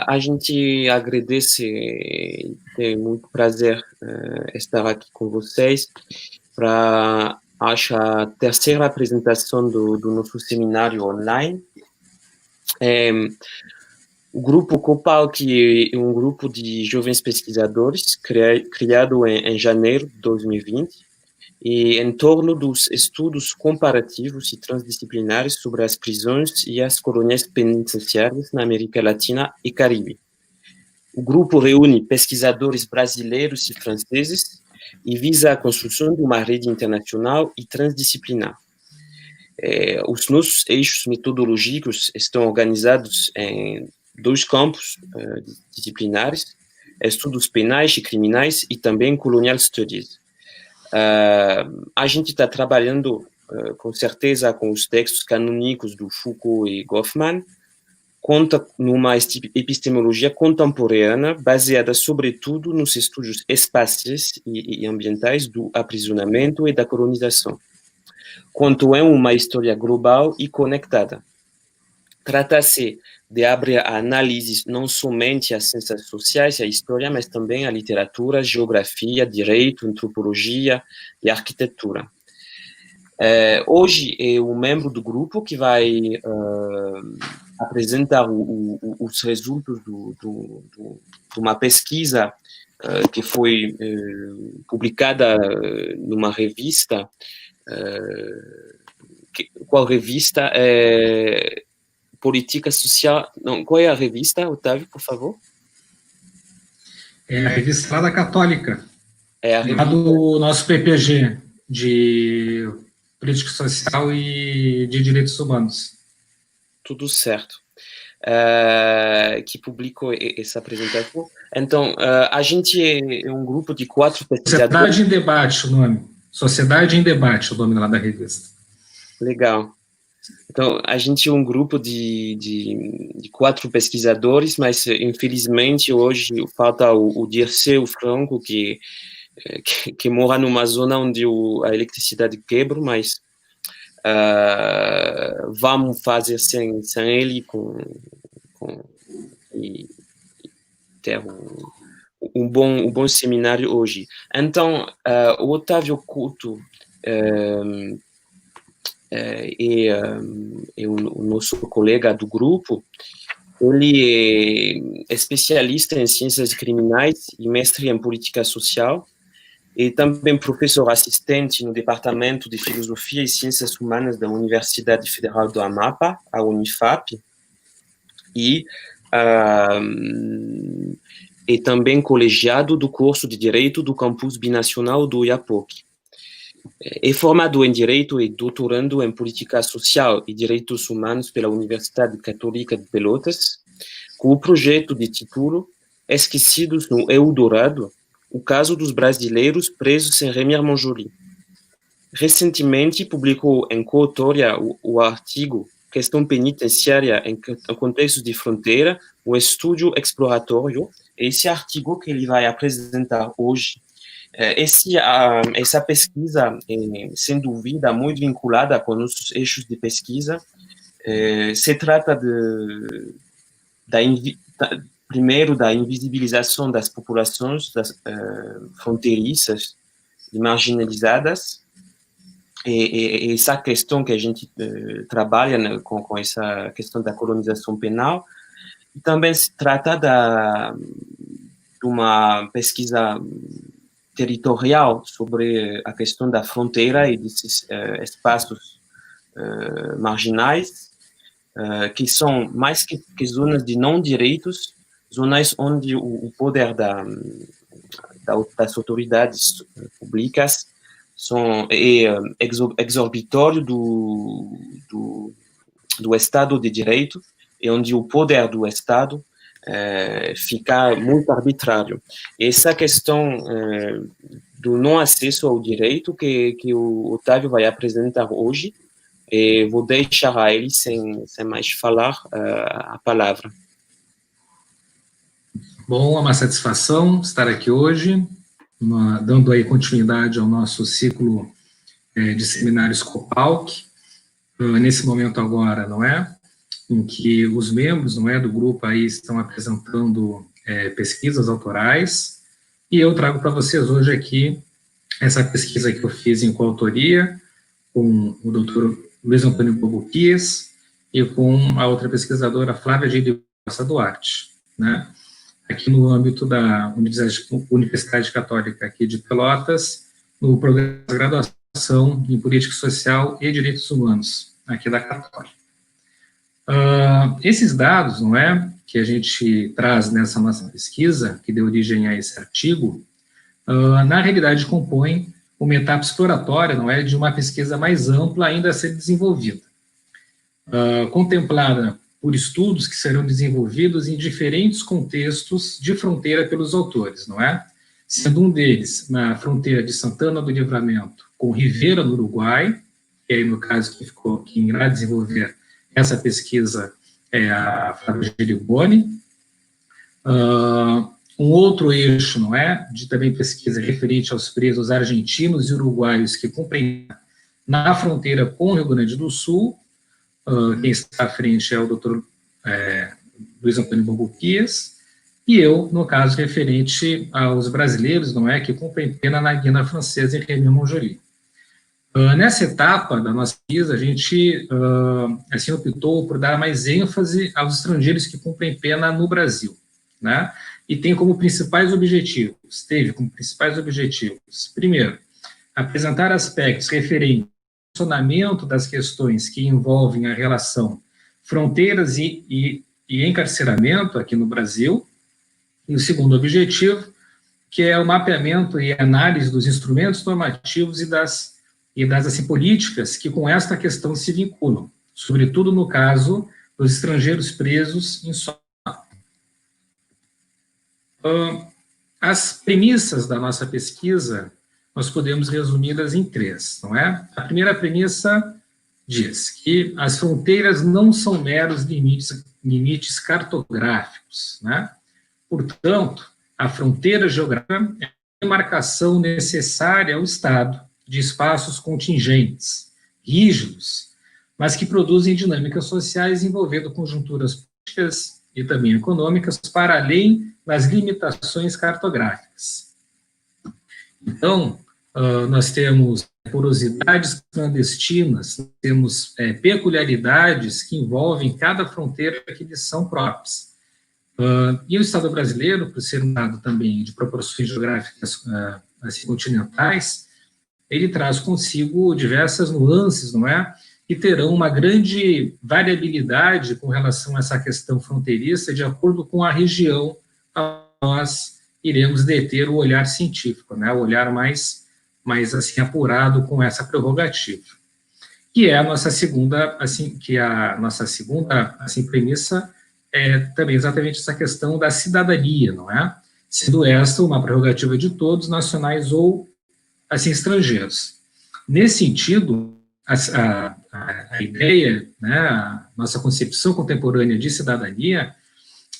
A gente agradece, tem muito prazer estar aqui com vocês para, acho, a terceira apresentação do nosso seminário online. O Grupo Copal, que é um grupo de jovens pesquisadores criado em janeiro de 2020, e em torno dos estudos comparativos e transdisciplinares sobre as prisões e as colônias penitenciárias na América Latina e Caribe. O grupo reúne pesquisadores brasileiros e franceses e visa a construção de uma rede internacional e transdisciplinar. Os nossos eixos metodológicos estão organizados em 2 campos disciplinares: estudos penais e criminais e também colonial studies. A gente está trabalhando, com certeza, com os textos canônicos do Foucault e Goffman, conta numa epistemologia contemporânea baseada, sobretudo, nos estudos espaciais e ambientais do aprisionamento e da colonização. Quanto é uma história global e conectada. Trata-se de abrir a análise não somente às ciências sociais e à história, mas também à literatura, geografia, direito, antropologia e arquitetura. Hoje é um membro do grupo que vai apresentar os resultados de uma pesquisa que foi publicada numa revista. Qual revista? Política Social. Não, qual é a revista, Otávio, por favor? É a revista lá da Católica. É a revista lá do nosso PPG, de Política Social e de Direitos Humanos. Tudo certo. Que publicou essa apresentação. Então, a gente é um grupo de 4 pesquisadores. Sociedade em Debate, o nome. Sociedade em Debate, o nome lá da revista. Legal. Então, a gente é um grupo de 4 pesquisadores, mas, infelizmente, hoje falta o Dirceu Franco, que mora numa zona onde a eletricidade quebra, mas vamos fazer sem ele e ter um bom seminário hoje. Então, o Otávio Couto o nosso colega do grupo. Ele é especialista em ciências criminais e mestre em política social, e também professor assistente no Departamento de Filosofia e Ciências Humanas da Universidade Federal do Amapá, a Unifap, e é também colegiado do curso de Direito do Campus Binacional do Oiapoque. É formado em Direito e doutorando em Política Social e Direitos Humanos pela Universidade Católica de Pelotas, com o projeto de título Esquecidos no Eldorado, o caso dos brasileiros presos em Remiremont. Recentemente publicou em coautoria o artigo Questão Penitenciária em Contextos de Fronteira, um estudo exploratório. Esse artigo que ele vai apresentar hoje. Essa pesquisa, sem dúvida, muito vinculada com nossos eixos de pesquisa. Se trata primeiro da invisibilização das populações fronteiriças e marginalizadas, e essa questão que a gente trabalha, né, com essa questão da colonização penal. E também se trata de uma pesquisa territorial sobre a questão da fronteira e desses espaços marginais, que são mais que zonas de não-direitos, zonas onde o poder das autoridades públicas é exorbitório do Estado de Direito, e onde o poder do Estado fica muito arbitrário. Essa questão do não acesso ao direito que o Otávio vai apresentar hoje, vou deixar a ele, sem mais falar, a palavra. Bom, é uma satisfação estar aqui hoje, dando aí continuidade ao nosso ciclo de seminários Copalc, nesse momento agora, não é? em que os membros, não é, do grupo aí estão apresentando pesquisas autorais, e eu trago para vocês hoje aqui essa pesquisa que eu fiz em coautoria com o doutor Luiz Antônio Bobuquias e com a outra pesquisadora Flávia G. Costa Duarte, né? Aqui no âmbito da Universidade Católica aqui de Pelotas, no programa de graduação em Política Social e Direitos Humanos, aqui da Católica. Esses dados, não é, que a gente traz nessa nossa pesquisa, que deu origem a esse artigo, na realidade compõem uma etapa exploratória, não é, de uma pesquisa mais ampla ainda a ser desenvolvida, contemplada por estudos que serão desenvolvidos em diferentes contextos de fronteira pelos autores, não é? Sendo um deles na fronteira de Santana do Livramento com Rivera, no Uruguai, que aí no caso quem irá desenvolver essa pesquisa é a Flávia Geriboni. Um outro eixo, não é, de também pesquisa referente aos presos argentinos e uruguaios que cumprem na fronteira com o Rio Grande do Sul. Quem está à frente é o doutor Luiz Antônio Bobuquias, e eu, no caso, referente aos brasileiros, não é, que cumprem pena na Guiana Francesa e Rémy Monjoly. Nessa etapa da nossa pesquisa, a gente assim, optou por dar mais ênfase aos estrangeiros que cumprem pena no Brasil, né? E teve como principais objetivos, primeiro, apresentar aspectos referentes ao funcionamento das questões que envolvem a relação fronteiras e encarceramento aqui no Brasil, e o segundo objetivo, que é o mapeamento e análise dos instrumentos normativos e das assim, políticas que com esta questão se vinculam, sobretudo no caso dos estrangeiros presos em solo. As premissas da nossa pesquisa, nós podemos resumi-las em três, não é? A primeira premissa diz que as fronteiras não são meros limites cartográficos, né? Portanto, a fronteira geográfica é a demarcação necessária ao Estado de espaços contingentes, rígidos, mas que produzem dinâmicas sociais envolvendo conjunturas políticas e também econômicas para além das limitações cartográficas. Então, nós temos porosidades clandestinas, temos peculiaridades que envolvem cada fronteira que lhes são próprias. E o Estado brasileiro, por ser um Estado também de proporções geográficas assim, continentais, ele traz consigo diversas nuances, não é? Que terão uma grande variabilidade com relação a essa questão fronteiriça, de acordo com a região a nós iremos deter o olhar científico, né? O olhar mais assim, apurado com essa prerrogativa. Que é a nossa segunda, assim, premissa é também exatamente essa questão da cidadania, não é? Sendo esta uma prerrogativa de todos, nacionais ou, assim, estrangeiros. Nesse sentido, a ideia, né, a nossa concepção contemporânea de cidadania,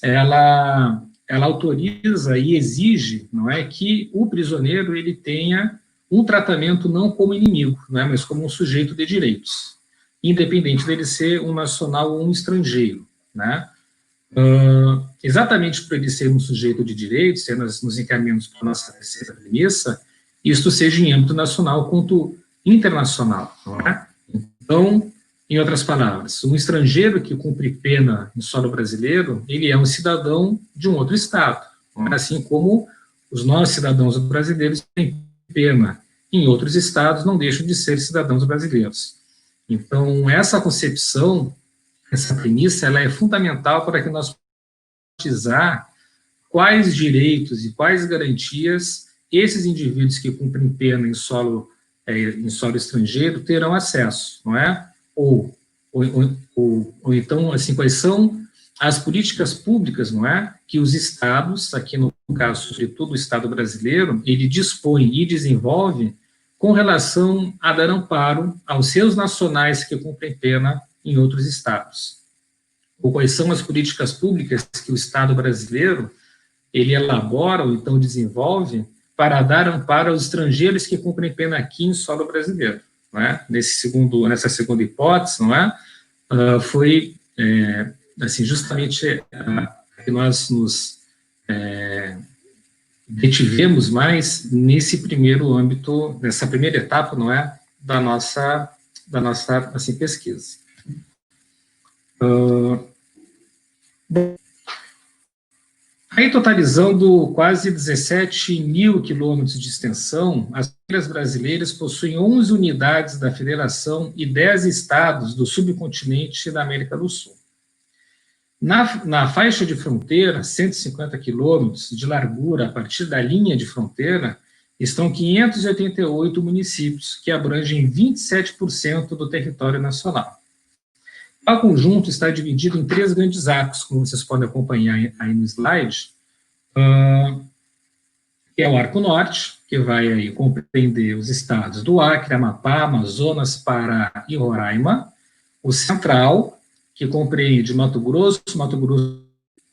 ela autoriza e exige, não é, que o prisioneiro ele tenha um tratamento não como inimigo, não é, mas como um sujeito de direitos, independente dele ser um nacional ou um estrangeiro, né? Exatamente por ele ser um sujeito de direitos, se nós nos encaminhamos para a nossa terceira premissa, isto seja em âmbito nacional quanto internacional, não é? Então, em outras palavras, um estrangeiro que cumpre pena em solo brasileiro, ele é um cidadão de um outro estado, não é? Assim como os nossos cidadãos brasileiros têm pena em outros estados, não deixam de ser cidadãos brasileiros. Então, essa concepção, essa premissa, ela é fundamental para que nós possamos enfatizar quais direitos e quais garantias esses indivíduos que cumprem pena em solo estrangeiro terão acesso, não é? Ou então, assim, quais são as políticas públicas, não é? Que os estados, aqui no caso, sobretudo o Estado brasileiro, ele dispõe e desenvolve com relação a dar amparo aos seus nacionais que cumprem pena em outros estados. Ou quais são as políticas públicas que o Estado brasileiro, ele elabora ou então desenvolve para dar amparo aos estrangeiros que cumprem pena aqui em solo brasileiro, não é? Nessa segunda hipótese, não é? Foi assim, justamente que nós nos detivemos mais nesse primeiro âmbito, nessa primeira etapa, não é, da nossa assim, pesquisa. Aí, totalizando quase 17 mil quilômetros de extensão, as fronteiras brasileiras possuem 11 unidades da Federação e 10 estados do subcontinente da América do Sul. Na faixa de fronteira, 150 quilômetros de largura a partir da linha de fronteira, estão 588 municípios, que abrangem 27% do território nacional. O conjunto está dividido em 3 grandes arcos, como vocês podem acompanhar aí no slide, que é o Arco Norte, que vai aí compreender os estados do Acre, Amapá, Amazonas, Pará e Roraima, o Central, que compreende Mato Grosso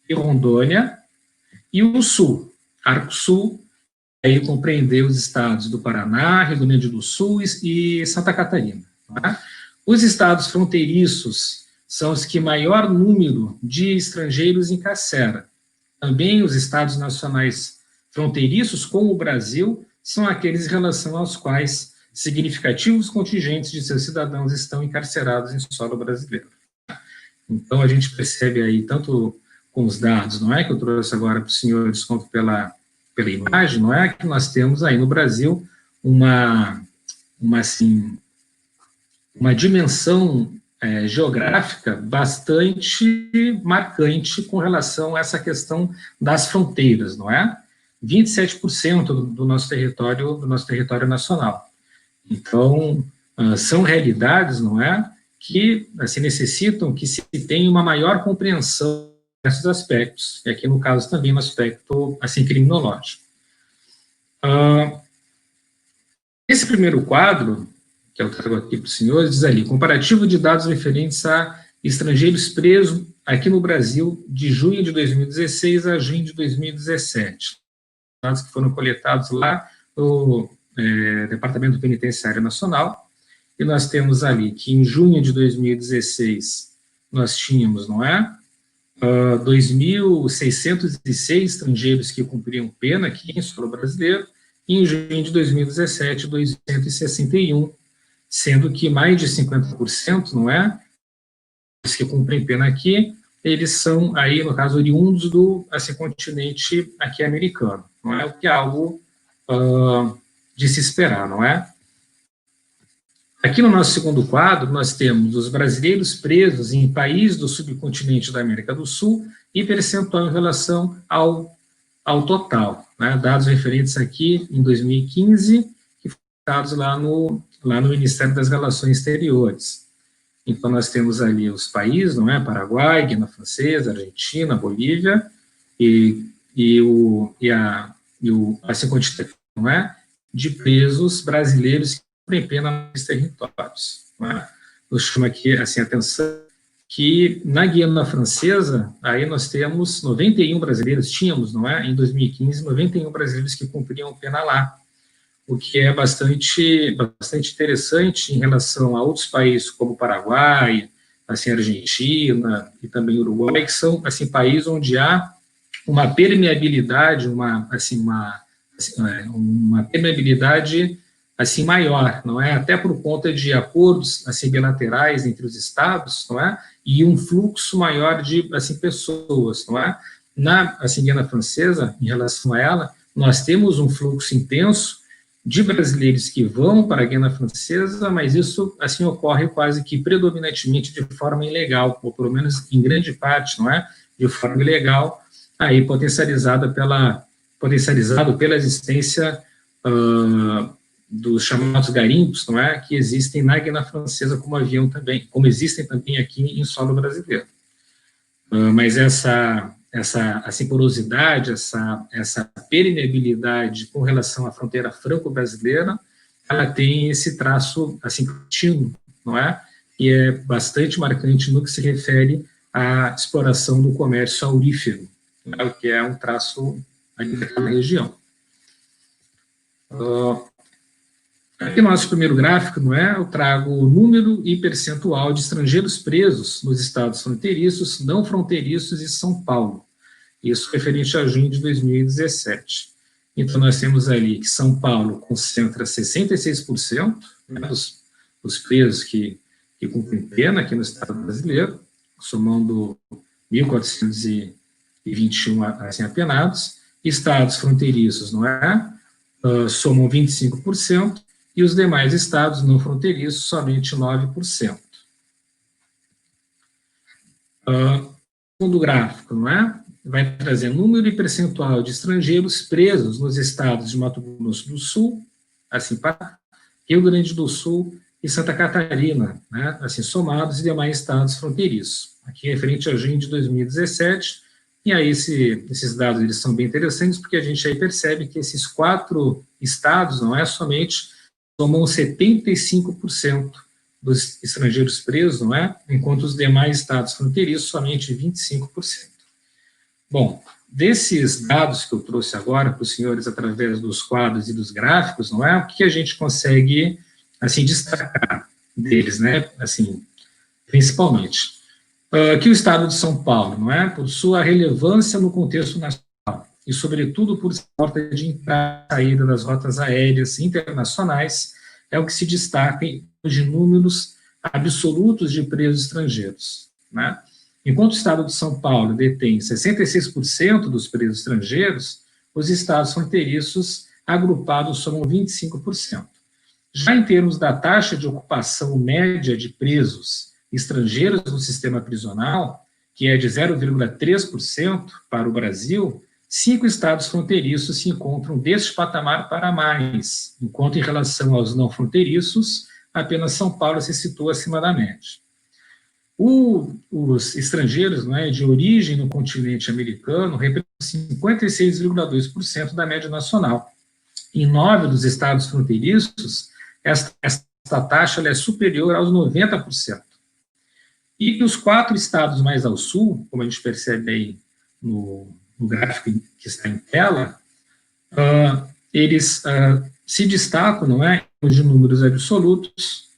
e Rondônia, e o Sul, Arco Sul, aí compreender os estados do Paraná, Rio Grande do Sul e Santa Catarina. Tá? Os estados fronteiriços são os que maior número de estrangeiros encarcera. Também os estados nacionais fronteiriços com o Brasil são aqueles em relação aos quais significativos contingentes de seus cidadãos estão encarcerados em solo brasileiro. Então, a gente percebe aí, tanto com os dados, não é, que eu trouxe agora para os senhores, quanto pela imagem, não é, que nós temos aí no Brasil uma dimensão geográfica bastante marcante com relação a essa questão das fronteiras, não é? 27% do nosso território nacional. Então, são realidades, não é, que assim, necessitam que se tenha uma maior compreensão desses aspectos, e aqui no caso também no aspecto assim, criminológico. Esse primeiro quadro, que eu trago aqui para os senhores, diz ali, comparativo de dados referentes a estrangeiros presos aqui no Brasil de junho de 2016 a junho de 2017. Dados que foram coletados lá no Departamento Penitenciário Nacional, e nós temos ali que em junho de 2016 nós tínhamos, não é, 2.606 estrangeiros que cumpriam pena aqui em solo brasileiro, e em junho de 2017, 261, sendo que mais de 50%, não é, os que cumprem pena aqui, eles são aí, no caso, oriundos do assim, continente aqui americano, não é, o que é algo de se esperar, não é? Aqui no nosso segundo quadro, nós temos os brasileiros presos em países do subcontinente da América do Sul e percentual em relação ao total, né? Dados referentes aqui em 2015, que foram dados lá no Ministério das Relações Exteriores. Então, nós temos ali os países, não é? Paraguai, Guiana Francesa, Argentina, Bolívia, assim continente, não é? De presos brasileiros que cumprem pena nos territórios. Não é? Eu chamo aqui assim, a atenção que na Guiana Francesa, aí nós temos 91 brasileiros, tínhamos, não é? Em 2015, 91 brasileiros que cumpriam pena lá, o que é bastante interessante em relação a outros países como Paraguai, assim, Argentina e também Uruguai, que são assim, países onde há uma permeabilidade, uma permeabilidade assim, maior, não é? Até por conta de acordos assim, bilaterais entre os estados, não é? E um fluxo maior de assim, pessoas, não é? Na assim, Guiana Francesa, em relação a ela, nós temos um fluxo intenso de brasileiros que vão para a Guiana Francesa, mas isso assim ocorre quase que predominantemente de forma ilegal, ou pelo menos em grande parte, não é? De forma ilegal, aí potencializado pela existência dos chamados garimpos, não é? Que existem na Guiana Francesa como existem também aqui em solo brasileiro. Mas essa assim, porosidade, essa permeabilidade com relação à fronteira franco-brasileira, ela tem esse traço assim, contínuo, não é? E é bastante marcante no que se refere à exploração do comércio aurífero, né? O que é um traço ali daquela região. Aqui no nosso primeiro gráfico, não é? Eu trago o número e percentual de estrangeiros presos nos estados fronteiriços, não fronteiriços e São Paulo. Isso referente a junho de 2017. Então, nós temos ali que São Paulo concentra 66%, né, dos presos que cumprem pena aqui no estado brasileiro, somando 1.421 assim, apenados. Estados fronteiriços, não é? Somam 25%, e os demais estados não fronteiriços, somente 9%. Segundo gráfico, não é? Vai trazer número e percentual de estrangeiros presos nos estados de Mato Grosso do Sul, assim, Rio Grande do Sul e Santa Catarina, né? Assim, somados e demais estados fronteiriços. Aqui referente a junho de 2017, e aí esses dados eles são bem interessantes, porque a gente aí percebe que esses 4 estados, não é somente, somam 75% dos estrangeiros presos, não é? Enquanto os demais estados fronteiriços, somente 25%. Bom, desses dados que eu trouxe agora para os senhores através dos quadros e dos gráficos, não é? O que a gente consegue, assim, destacar deles, né? Assim, principalmente, que o estado de São Paulo, não é? Por sua relevância no contexto nacional e, sobretudo, por ser porta de entrada e saída das rotas aéreas internacionais, é o que se destaca em de números absolutos de presos estrangeiros, né? Enquanto o estado de São Paulo detém 66% dos presos estrangeiros, os estados fronteiriços agrupados somam 25%. Já em termos da taxa de ocupação média de presos estrangeiros no sistema prisional, que é de 0,3% para o Brasil, 5 estados fronteiriços se encontram deste patamar para mais, enquanto em relação aos não fronteiriços, apenas São Paulo se situa acima da média. Os estrangeiros, não é, de origem no continente americano representam 56,2% da média nacional. Em 9 dos estados fronteiriços, esta taxa ela é superior aos 90%. E os 4 estados mais ao sul, como a gente percebe aí no gráfico que está em tela, eles se destacam, não é, de números absolutos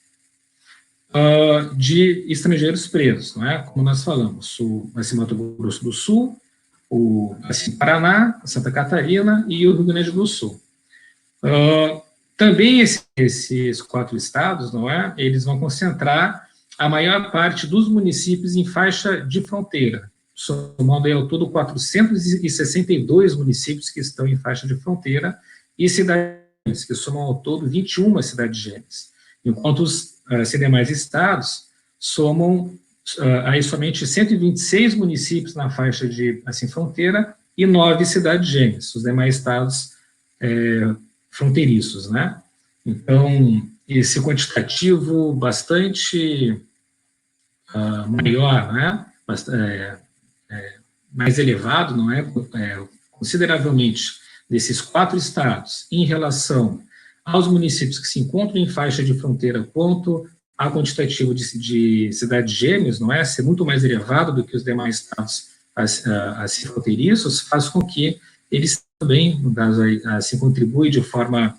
de estrangeiros presos, não é? Como nós falamos, o Mato Grosso do Sul, o Paraná, Santa Catarina e o Rio Grande do Sul. Também esses 4 estados, não é? Eles vão concentrar a maior parte dos municípios em faixa de fronteira, somando aí ao todo 462 municípios que estão em faixa de fronteira e cidades que somam ao todo 21 cidades gêmeas, enquanto os demais estados somam aí somente 126 municípios na faixa de assim, fronteira e 9 cidades gêmeas, os demais estados fronteiriços, né? Então, esse quantitativo bastante maior, né? Mais elevado, não é? Consideravelmente, desses 4 estados, em relação aos municípios que se encontram em faixa de fronteira, quanto ao quantitativo de cidades gêmeas, não é? Ser muito mais elevado do que os demais estados assim, fronteiriços, faz com que eles também, no caso, assim, contribuem de forma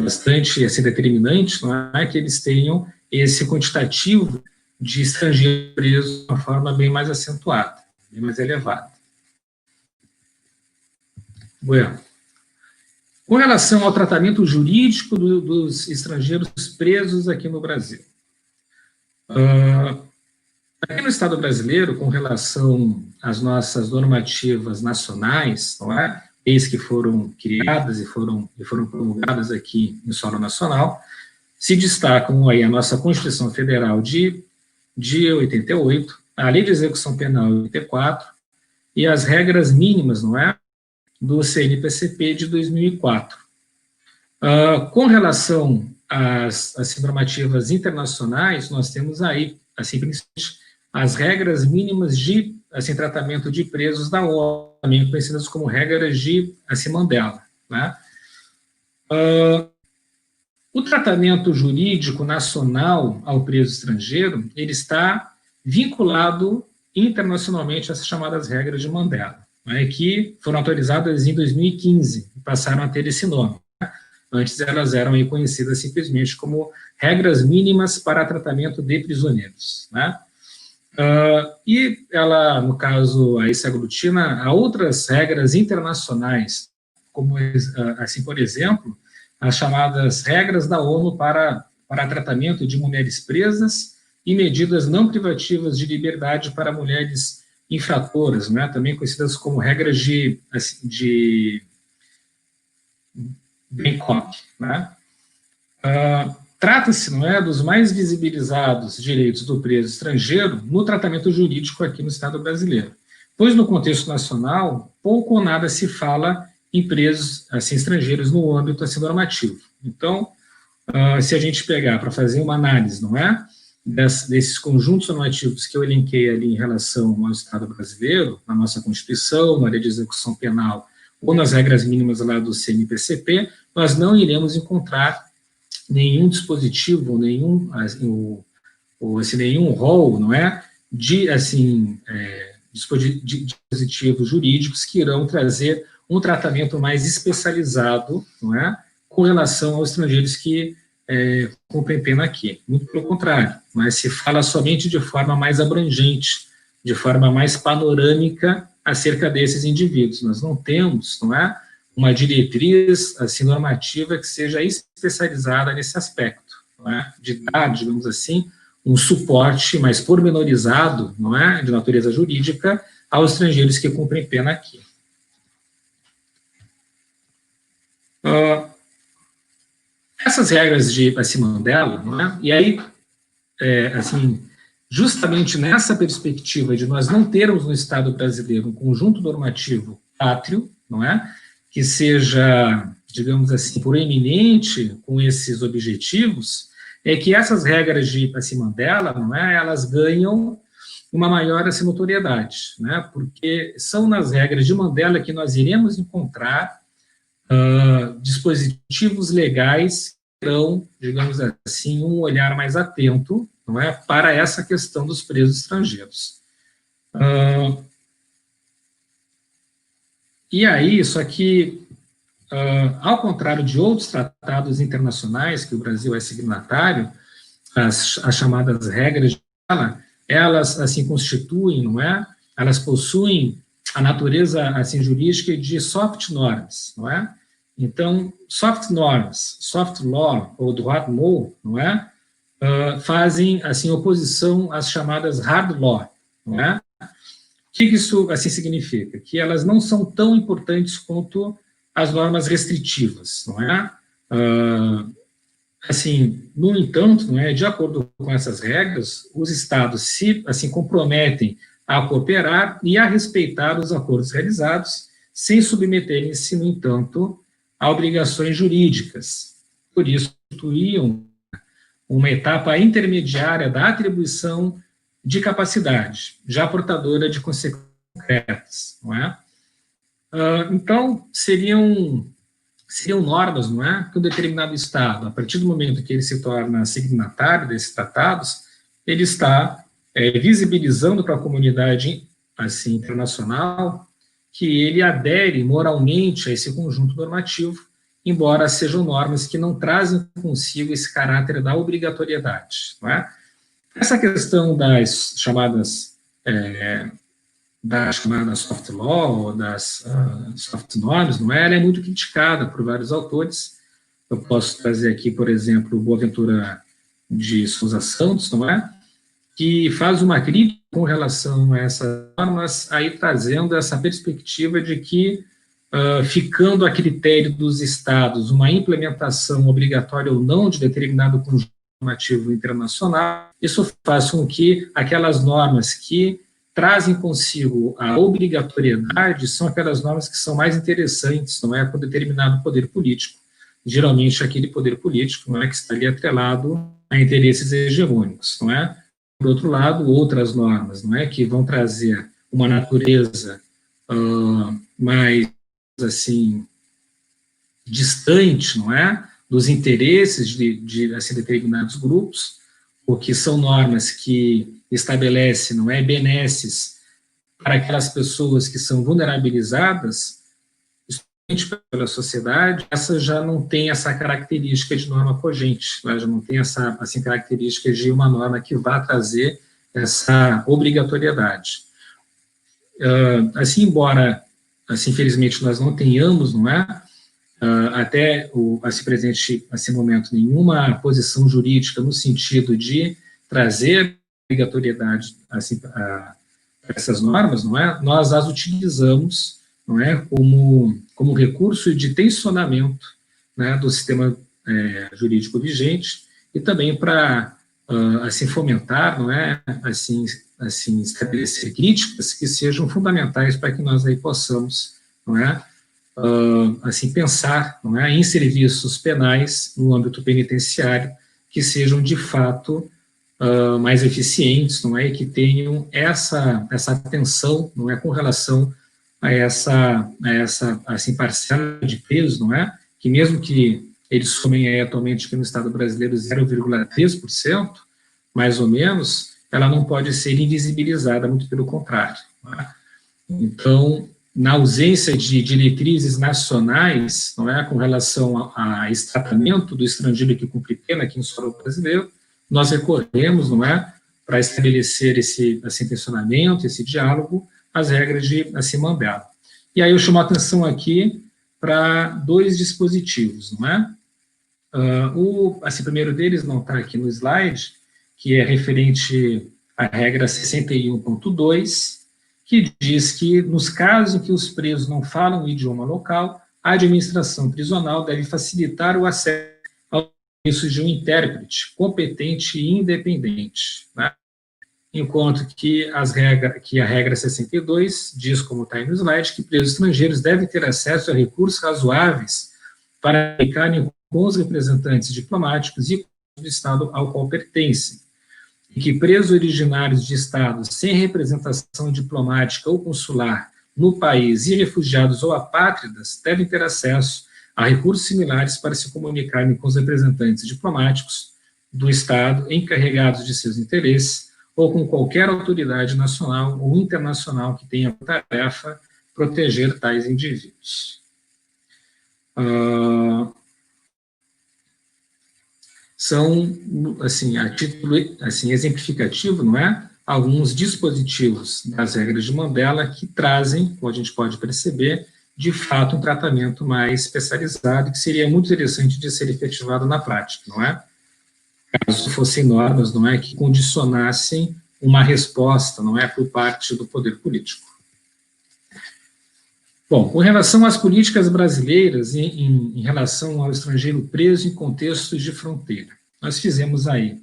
bastante assim, determinante, não é? Que eles tenham esse quantitativo de estrangeiros presos de uma forma bem mais acentuada, bem mais elevada. Bueno. Com relação ao tratamento jurídico dos estrangeiros presos aqui no Brasil. Aqui no Estado brasileiro, com relação às nossas normativas nacionais, não é? Leis que foram criadas e foram promulgadas aqui em solo nacional, se destacam aí a nossa Constituição Federal de 88, a Lei de Execução Penal de 84 e as regras mínimas, não é? Do CNPCP de 2004. Com relação às normativas internacionais, nós temos aí, assim, principalmente, as regras mínimas de assim, tratamento de presos da ONU, também conhecidas como regras de assim, Mandela, né? O tratamento jurídico nacional ao preso estrangeiro, ele está vinculado internacionalmente a essas chamadas regras de Mandela, né, que foram atualizadas em 2015 e passaram a ter esse nome. Antes elas eram aí conhecidas simplesmente como regras mínimas para tratamento de prisioneiros, né? E ela, no caso, aí se aglutina a outras regras internacionais, como, assim, por exemplo, as chamadas regras da ONU para tratamento de mulheres presas e medidas não privativas de liberdade para mulheres infratoras, né, também conhecidas como regras de Bangkok, né? Trata-se, não é, dos mais visibilizados direitos do preso estrangeiro no tratamento jurídico aqui no Estado brasileiro, pois no contexto nacional pouco ou nada se fala em presos assim estrangeiros no âmbito assim normativo. Então, se a gente pegar para fazer uma análise, não é, desses conjuntos normativos que eu elenquei ali em relação ao Estado brasileiro, na nossa Constituição, na lei de execução penal ou nas regras mínimas lá do CNPCP, nós não iremos encontrar nenhum dispositivo, nenhum rol, não é, de dispositivos jurídicos que irão trazer um tratamento mais especializado, não é, com relação aos estrangeiros que cumprem pena aqui. Muito pelo contrário, mas se fala somente de forma mais abrangente, de forma mais panorâmica acerca desses indivíduos. Nós não temos, não é, uma diretriz assim, normativa que seja especializada nesse aspecto, não é? De dar, digamos assim, um suporte mais pormenorizado, não é, de natureza jurídica, aos estrangeiros que cumprem pena aqui. Essas regras de Mandela, não é? E aí, assim, justamente nessa perspectiva de nós não termos no Estado brasileiro um conjunto normativo pátrio, não é, que seja, digamos assim, proeminente com esses objetivos, é que essas regras de Mandela, não é, elas ganham uma maior assim, notoriedade, né, porque são nas regras de Mandela que nós iremos encontrar dispositivos legais que terão, digamos assim, um olhar mais atento, não é, para essa questão dos presos estrangeiros. E aí, isso aqui, ao contrário de outros tratados internacionais que o Brasil é signatário, as chamadas regras de Mandela, elas assim constituem, não é? Elas possuem a natureza assim jurídica de soft norms, não é? Então, soft norms, soft law ou droit de mot, não é? Fazem assim oposição às chamadas hard law, não é? O que isso assim significa? Que elas não são tão importantes quanto as normas restritivas, não é? Assim, no entanto, não é, de acordo com essas regras, os estados se assim comprometem a cooperar e a respeitar os acordos realizados, sem submeterem-se, no entanto, a obrigações jurídicas. Por isso, constituíam uma etapa intermediária da atribuição de capacidade, já portadora de consequências concretas, não é? Então, seriam normas, não é, que um determinado Estado, a partir do momento que ele se torna signatário desses tratados, ele está visibilizando para a comunidade assim, internacional que ele adere moralmente a esse conjunto normativo, embora sejam normas que não trazem consigo esse caráter da obrigatoriedade, não é? Essa questão das chamadas soft law, ou das soft norms, não é? Ela é muito criticada por vários autores. Eu posso trazer aqui, por exemplo, o Boaventura de Souza Santos, não é? Que faz uma crítica com relação a essas normas, aí trazendo essa perspectiva de que, ficando a critério dos estados uma implementação obrigatória ou não de determinado conjunto normativo internacional, isso faz com que aquelas normas que trazem consigo a obrigatoriedade são aquelas normas que são mais interessantes, não é, com determinado poder político, geralmente aquele poder político, não é, que está ali atrelado a interesses hegemônicos, não é? Por outro lado, outras normas, não é, que vão trazer uma natureza mais, assim, distante, não é, dos interesses de assim, determinados grupos, porque são normas que estabelecem, não é, benesses para aquelas pessoas que são vulnerabilizadas, pela sociedade, essa já não tem essa característica de norma cogente, né? Já não tem essa assim, característica de uma norma que vá trazer essa obrigatoriedade. Assim, embora, assim, infelizmente, nós não tenhamos, não é, até o assim, presente, assim, momento, nenhuma posição jurídica no sentido de trazer obrigatoriedade assim, para essas normas, não é? Nós as utilizamos, não é, como recurso de tensionamento, né, do sistema jurídico vigente e também para assim fomentar, não é, assim estabelecer críticas que sejam fundamentais para que nós aí possamos, não é, assim pensar, não é, em serviços penais no âmbito penitenciário que sejam de fato mais eficientes, não é, e que tenham essa atenção, não é, com relação a essa assim parcela de presos, não é, que mesmo que eles somem aí atualmente aqui no Estado brasileiro 0,3%, mais ou menos, ela não pode ser invisibilizada, muito pelo contrário. Não é? Então, na ausência de diretrizes nacionais, não é, com relação a esse tratamento do estrangeiro que cumpre pena aqui no solo brasileiro, nós recorremos, não é, para estabelecer esse intencionamento, esse diálogo, as regras de assim Mandela. E aí eu chamo a atenção aqui para dois dispositivos, não é? O primeiro deles não está aqui no slide, que é referente à regra 61.2, que diz que, nos casos em que os presos não falam o idioma local, a administração prisional deve facilitar o acesso ao serviço de um intérprete competente e independente, né? Enquanto que a regra 62 diz, como está aí no slide, que presos estrangeiros devem ter acesso a recursos razoáveis para aplicarem com os representantes diplomáticos e do Estado ao qual pertencem, e que presos originários de Estados sem representação diplomática ou consular no país e refugiados ou apátridas devem ter acesso a recursos similares para se comunicarem com os representantes diplomáticos do Estado encarregados de seus interesses ou com qualquer autoridade nacional ou internacional que tenha por tarefa proteger tais indivíduos. São, assim, a título assim, exemplificativo, não é? Alguns dispositivos das regras de Mandela que trazem, como a gente pode perceber, de fato, um tratamento mais especializado, que seria muito interessante de ser efetivado na prática, não é? Caso fossem normas, não é, que condicionassem uma resposta, não é, por parte do poder político. Bom, com relação às políticas brasileiras em relação ao estrangeiro preso em contextos de fronteira, nós fizemos aí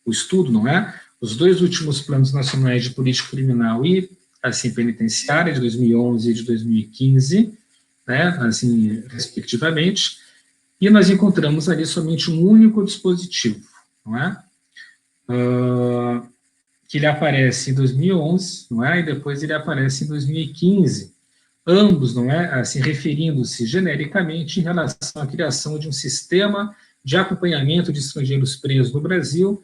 o estudo, não é? Os dois últimos planos nacionais de política criminal e assim penitenciária de 2011 e de 2015, né, assim respectivamente, e nós encontramos ali somente um único dispositivo, não é? Que ele aparece em 2011, não é? E depois ele aparece em 2015. Ambos, não é, assim, referindo-se genericamente em relação à criação de um sistema de acompanhamento de estrangeiros presos no Brasil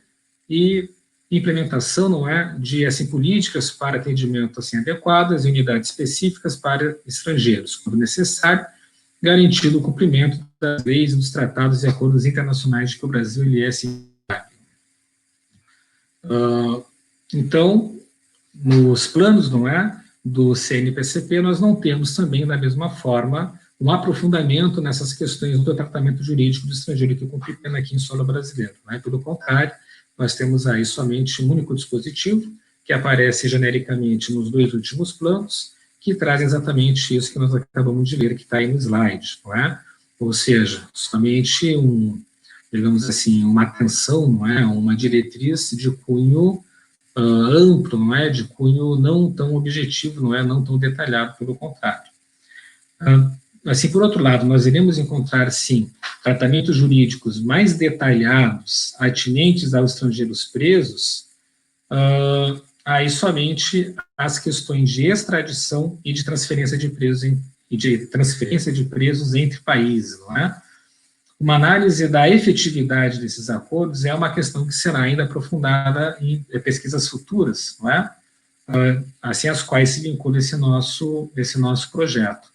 e implementação, não é, de assim, políticas para atendimento assim, adequadas e unidades específicas para estrangeiros, quando necessário, garantindo o cumprimento das leis, dos tratados e acordos internacionais de que o Brasil ele é signatário. Então, nos planos, não é, do CNPCP, nós não temos também, da mesma forma, um aprofundamento nessas questões do tratamento jurídico do estrangeiro que cumpre pena aqui em solo brasileiro. Né? Pelo contrário, nós temos aí somente um único dispositivo, que aparece genericamente nos dois últimos planos, que traz exatamente isso que nós acabamos de ler, que está aí no slide, não é? Ou seja, somente digamos assim, uma atenção, não é? Uma diretriz de cunho amplo, não é? De cunho não tão objetivo, não é? Não tão detalhado, pelo contrário. Assim, por outro lado, nós iremos encontrar, sim, tratamentos jurídicos mais detalhados, atinentes aos estrangeiros presos, aí somente as questões de extradição e de transferência de presos entre países, não é? Uma análise da efetividade desses acordos é uma questão que será ainda aprofundada em pesquisas futuras, não é? Assim, as quais se vincula esse nosso projeto.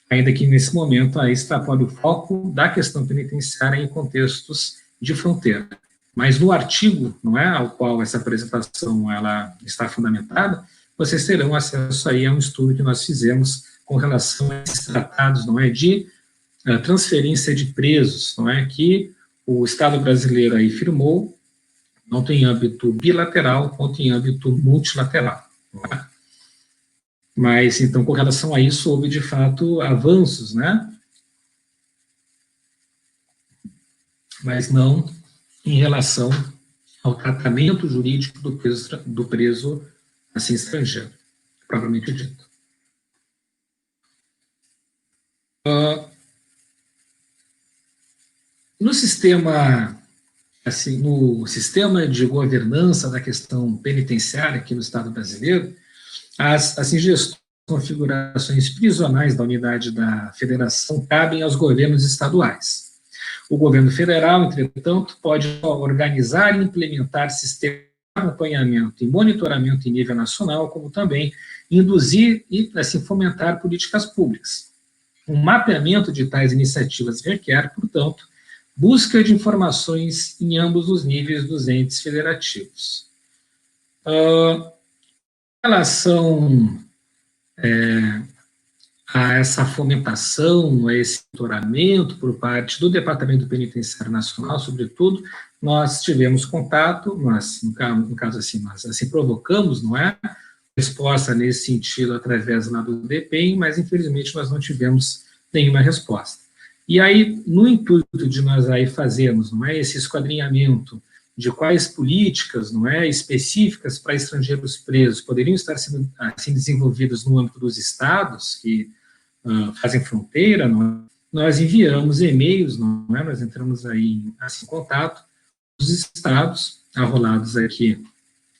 ainda que nesse momento aí extrapole o foco da questão penitenciária em contextos de fronteira. Mas no artigo, não é, ao qual essa apresentação ela está fundamentada, vocês terão acesso aí a um estudo que nós fizemos com relação a esses tratados, não é, de transferência de presos, não é, que o Estado brasileiro aí firmou, tanto em âmbito bilateral quanto em âmbito multilateral. Não é? Mas, então, com relação a isso, houve, de fato, avanços, né? Mas não em relação ao tratamento jurídico do preso assim, estrangeiro, propriamente dito. No sistema de governança da questão penitenciária aqui no Estado brasileiro, as gestões e configurações prisionais da unidade da federação cabem aos governos estaduais. O governo federal, entretanto, pode organizar e implementar sistemas de acompanhamento e monitoramento em nível nacional, como também induzir e, assim, fomentar políticas públicas. Um mapeamento de tais iniciativas requer, portanto, busca de informações em ambos os níveis dos entes federativos. Em relação a essa fomentação, a esse monitoramento por parte do Departamento Penitenciário Nacional, sobretudo, nós tivemos contato, no caso assim, nós assim provocamos, não é? Resposta nesse sentido através lá do DEPEN, mas infelizmente nós não tivemos nenhuma resposta. E aí, no intuito de nós aí fazermos, não é, esse esquadrinhamento de quais políticas, não é, específicas para estrangeiros presos poderiam estar sendo assim desenvolvidas no âmbito dos estados que fazem fronteira, não é? Nós enviamos e-mails, não é? Nós entramos aí em contato com os estados, arrolados aqui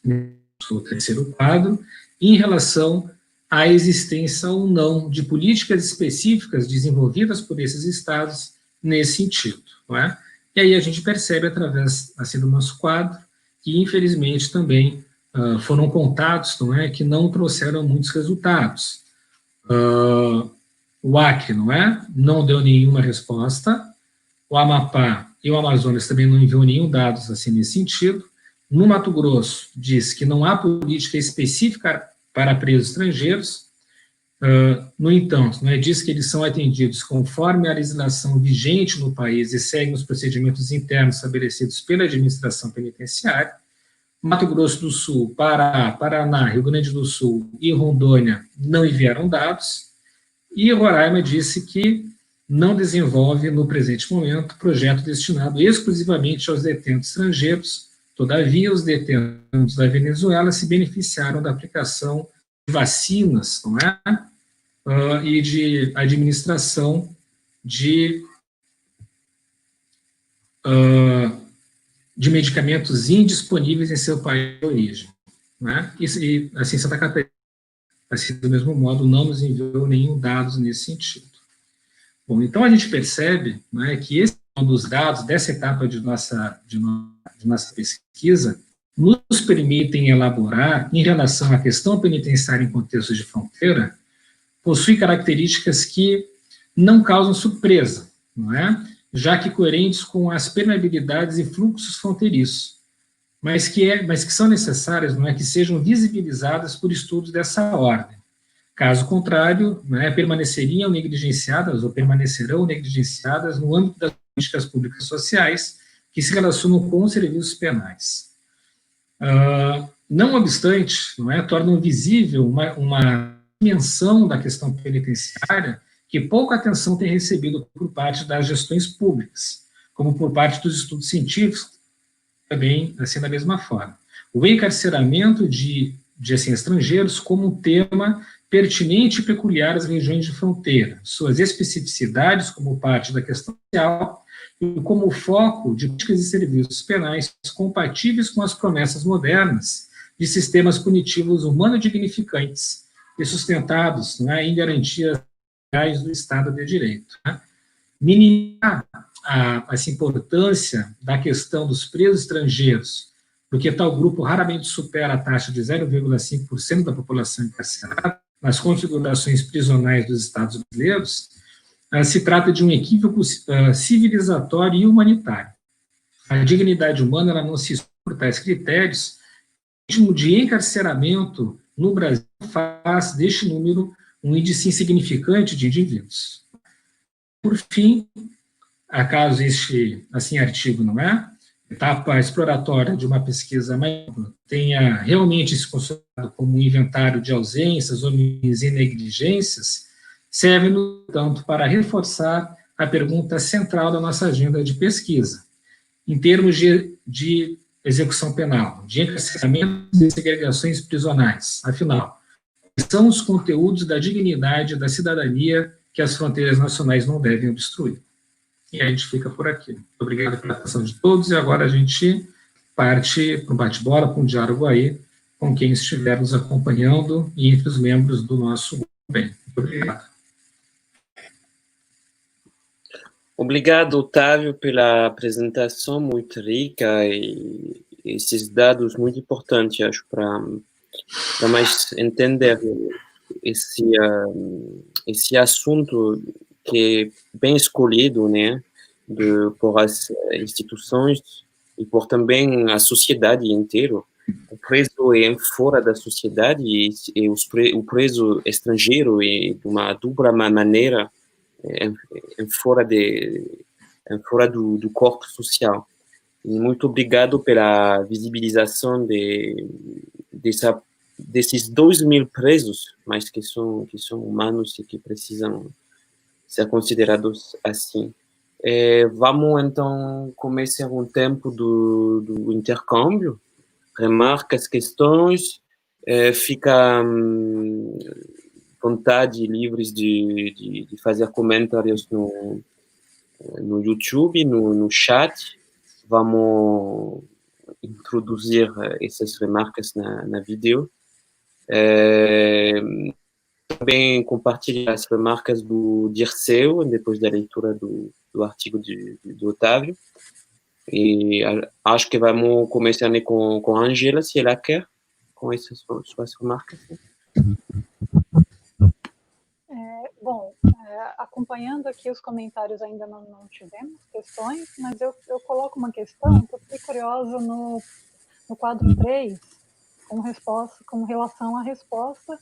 no terceiro quadro, em relação à existência ou não de políticas específicas desenvolvidas por esses estados nesse sentido, não é? E aí a gente percebe, através assim, do nosso quadro, que infelizmente também foram contatos, não é, que não trouxeram muitos resultados. O Acre, não deu nenhuma resposta, o Amapá e o Amazonas também não enviou nenhum dados assim nesse sentido. No Mato Grosso, diz que não há política específica para presos estrangeiros. No entanto, diz que eles são atendidos conforme a legislação vigente no país e seguem os procedimentos internos estabelecidos pela administração penitenciária. Mato Grosso do Sul, Pará, Paraná, Rio Grande do Sul e Rondônia não enviaram dados. E Roraima disse que não desenvolve, no presente momento, projeto destinado exclusivamente aos detentos estrangeiros. Todavia, os detentos da Venezuela se beneficiaram da aplicação de vacinas, não é? E de administração de medicamentos indisponíveis em seu país de origem. Não é? E assim, Santa Catarina, assim, do mesmo modo, não nos enviou nenhum dados nesse sentido. Bom, então a gente percebe, não é, que esse é um dos dados dessa etapa de nossa pesquisa nos permitem elaborar, em relação à questão penitenciária em contextos de fronteira, possui características que não causam surpresa, não é? Já que coerentes com as permeabilidades e fluxos fronteiriços, mas que são necessárias, não é, que sejam visibilizadas por estudos dessa ordem. Caso contrário, permaneceriam negligenciadas ou permanecerão negligenciadas no âmbito das políticas públicas sociais que se relacionam com os serviços penais. Não obstante, tornam visível uma dimensão da questão penitenciária que pouca atenção tem recebido por parte das gestões públicas, como por parte dos estudos científicos, também assim da mesma forma. O encarceramento de estrangeiros como um tema pertinente e peculiar às regiões de fronteira, suas especificidades como parte da questão social e como foco de políticas e serviços penais compatíveis com as promessas modernas de sistemas punitivos humano-dignificantes e sustentados em garantias do Estado de Direito. Minimizar essa importância da questão dos presos estrangeiros, porque tal grupo raramente supera a taxa de 0,5% da população encarcerada, nas configurações prisionais dos Estados brasileiros, se trata de um equívoco civilizatório e humanitário. A dignidade humana ela não se exclui por tais critérios. O ritmo de encarceramento no Brasil faz deste número um índice insignificante de indivíduos. Por fim, acaso este artigo não é, etapa exploratória de uma pesquisa mais ampla, tenha realmente se consolidado como um inventário de ausências, omissões e negligências, serve, no entanto, para reforçar a pergunta central da nossa agenda de pesquisa, em termos de execução penal, de encarceramento e segregações prisionais. Afinal, são os conteúdos da dignidade da cidadania que as fronteiras nacionais não devem obstruir. E a gente fica por aqui. Muito obrigado pela atenção de todos, e agora a gente parte para um bate-bola, para um diálogo aí, com quem estiver nos acompanhando e entre os membros do nosso grupo. Bem, muito obrigado. Obrigado, Otávio, pela apresentação muito rica e esses dados muito importantes, acho, para mais entender esse assunto que é bem escolhido, né, por as instituições e por também a sociedade inteira. O preso é fora da sociedade e o preso estrangeiro é de uma dupla maneira fora do corpo social. E muito obrigado pela visibilização desses 2.000 presos, mas que são humanos e que precisam ser considerados assim. Vamos, então, começar um tempo do intercâmbio, remarcas, questões, fica vontade, livres de fazer comentários no YouTube, no chat. Vamos introduzir essas remarcas na vídeo. Também compartilhar as remarcas do Dirceu, depois da leitura do artigo do Otávio. E acho que vamos começar com a Angela, se ela quer, com essas suas remarcas. Bom, acompanhando aqui os comentários, ainda não tivemos questões, mas eu coloco uma questão que eu fiquei curiosa no quadro 3, com relação à resposta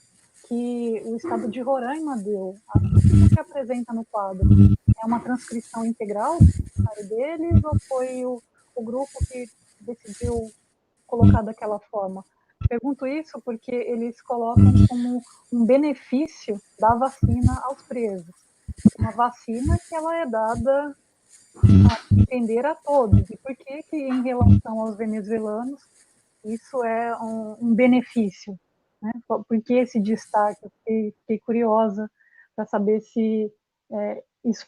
que o Estado de Roraima deu. O que apresenta no quadro? É uma transcrição integral deles ou foi o grupo que decidiu colocar daquela forma? Pergunto isso porque eles colocam como um benefício da vacina aos presos. Uma vacina que ela é dada a entender a todos. E por que em relação aos venezuelanos, isso é um benefício? Né? Por que esse destaque? Eu fiquei curiosa para saber se isso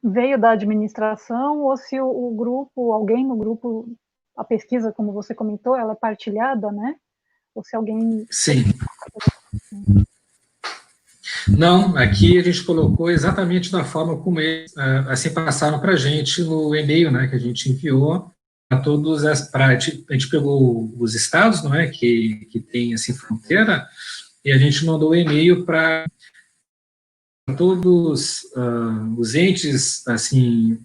veio da administração ou se o grupo, alguém no grupo, a pesquisa, como você comentou, ela é partilhada, né? Ou se alguém... Sim. Não, aqui a gente colocou exatamente da forma como eles assim passaram para a gente no e-mail, né, que a gente enviou a todos a gente pegou os estados, não é, que tem assim fronteira, e a gente mandou o e-mail para todos os entes assim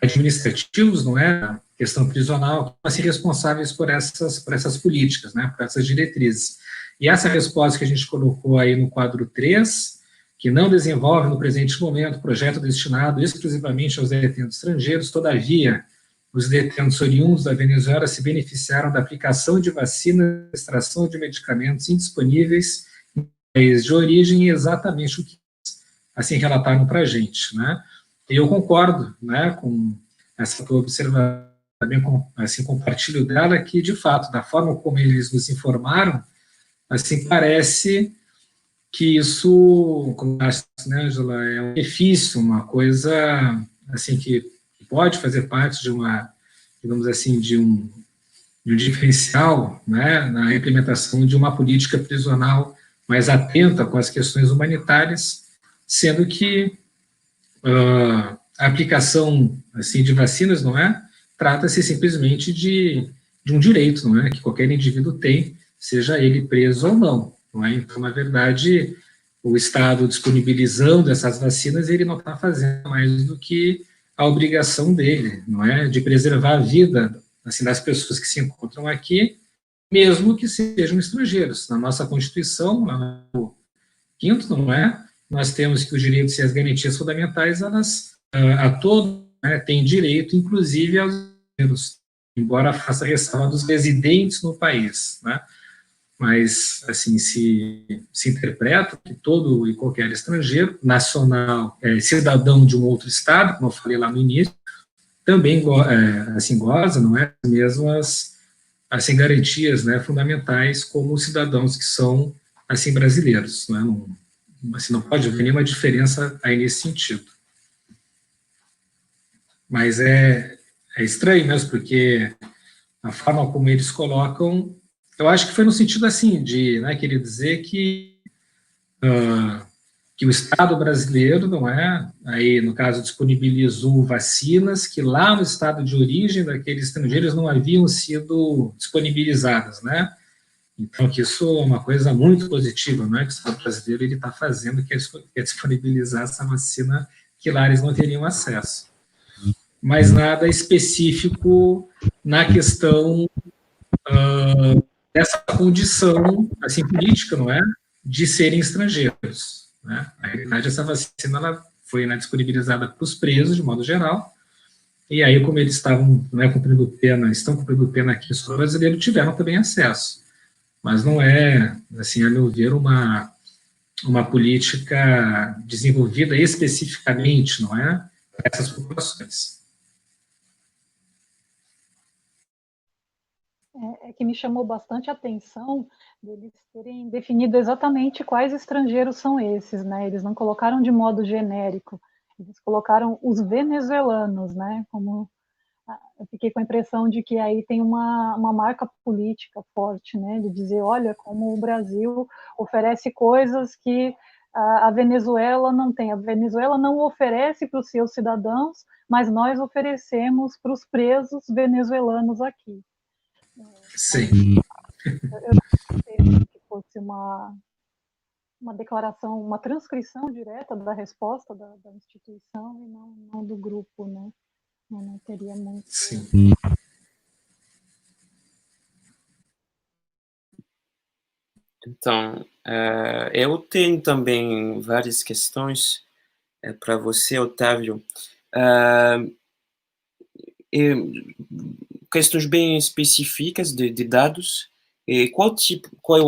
administrativos, não é, questão prisional, assim, responsáveis por essas políticas, né, por essas diretrizes. E essa resposta que a gente colocou aí no quadro 3, que não desenvolve no presente momento projeto destinado exclusivamente aos detentos estrangeiros, todavia, os detentos oriundos da Venezuela se beneficiaram da aplicação de vacinas, extração de medicamentos indisponíveis em países de origem, exatamente o que assim relataram para a gente, né? E eu concordo, né, com essa tua observação, também assim, compartilho dela, que, de fato, da forma como eles nos informaram, assim, parece que isso, como acha, né, Angela, é um benefício, uma coisa, assim, que pode fazer parte de uma, digamos assim, de um diferencial, né, na implementação de uma política prisional mais atenta com as questões humanitárias, sendo que a aplicação assim, de vacinas, não é? Trata-se simplesmente de um direito, não é? Que qualquer indivíduo tem, seja ele preso ou não, não é? Então, na verdade, o Estado disponibilizando essas vacinas, ele não está fazendo mais do que a obrigação dele, não é? De preservar a vida, assim, das pessoas que se encontram aqui, mesmo que sejam estrangeiros. Na nossa Constituição, no 5º, não é? Nós temos que os direitos e as garantias fundamentais, elas, a todos, né, têm direito, inclusive aos estrangeiros, embora faça ressalva dos residentes no país, né? Mas, assim, se interpreta que todo e qualquer estrangeiro, nacional, cidadão de um outro estado, como eu falei lá no início, também, assim, goza, não é, as mesmas, assim, garantias, né, fundamentais como os cidadãos que são, assim, brasileiros, né? Não, assim, não pode haver nenhuma diferença aí nesse sentido. Mas é estranho mesmo, porque a forma como eles colocam, eu acho que foi no sentido assim, de, né, querer dizer que o Estado brasileiro, não é, aí no caso disponibilizou vacinas que lá no estado de origem daqueles estrangeiros não haviam sido disponibilizadas, né? Então, que isso é uma coisa muito positiva, não é? Que o Estado brasileiro ele está fazendo, que é disponibilizar essa vacina que lá eles não teriam acesso. Mas nada específico na questão dessa condição, assim, política, não é? De serem estrangeiros, né? Na realidade, essa vacina ela foi, né, disponibilizada para os presos, de modo geral, e aí, como eles estavam, né, estão cumprindo pena aqui no brasileiro, tiveram também acesso. Mas não é, assim, a meu ver, uma política desenvolvida especificamente, não é, para essas populações. É que me chamou bastante a atenção deles terem definido exatamente quais estrangeiros são esses, né? Eles não colocaram de modo genérico, eles colocaram os venezuelanos, né? Como eu fiquei com a impressão de que aí tem uma marca política forte, né? De dizer, olha, como o Brasil oferece coisas que a Venezuela não tem. A Venezuela não oferece para os seus cidadãos, mas nós oferecemos para os presos venezuelanos aqui. Sim. Eu não sei que fosse uma declaração, uma transcrição direta da resposta da instituição e não do grupo, né? Não teria muito... Sim. Então, eu tenho também várias questões para você, Otávio. Questões bem específicas de dados. Qual é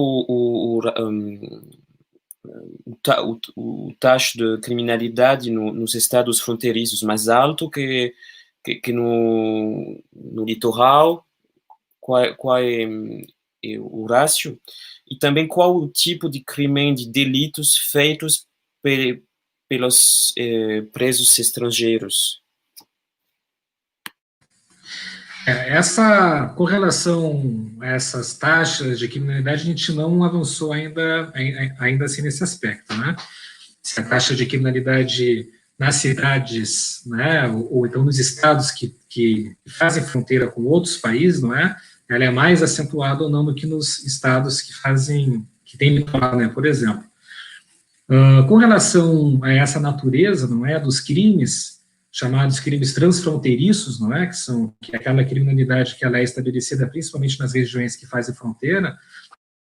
o taxa de criminalidade nos estados fronteiriços mais alto que no litoral? Qual é o rácio? E também qual o tipo de crime, de delitos feitos pelos presos estrangeiros? Essa correlação, essas taxas de criminalidade, a gente não avançou ainda assim nesse aspecto, né? Se a taxa de criminalidade nas cidades, né, ou então nos estados que fazem fronteira com outros países, não é? Ela é mais acentuada ou não do que nos estados que têm litoral, né, por exemplo. Com relação a essa natureza, não é, dos crimes, chamados crimes transfronteiriços, não é, que é aquela criminalidade que ela é estabelecida principalmente nas regiões que fazem fronteira,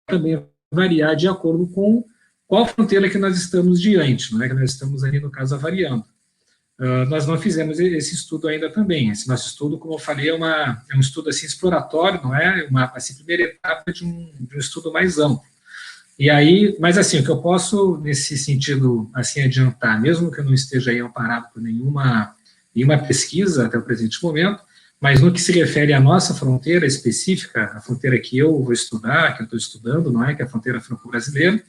também variar de acordo com qual fronteira que nós estamos diante, não é, que nós estamos ali, no caso, avaliando. Nós não fizemos esse estudo ainda também. Esse nosso estudo, como eu falei, é um estudo assim, exploratório, não é? Assim, primeira etapa de um estudo mais amplo. E aí, mas assim, o que eu posso, nesse sentido, assim, adiantar, mesmo que eu não esteja aí amparado por nenhuma pesquisa até o presente momento, mas no que se refere à nossa fronteira específica, a fronteira que eu vou estudar, que eu estou estudando, não é? Que é a fronteira franco-brasileira,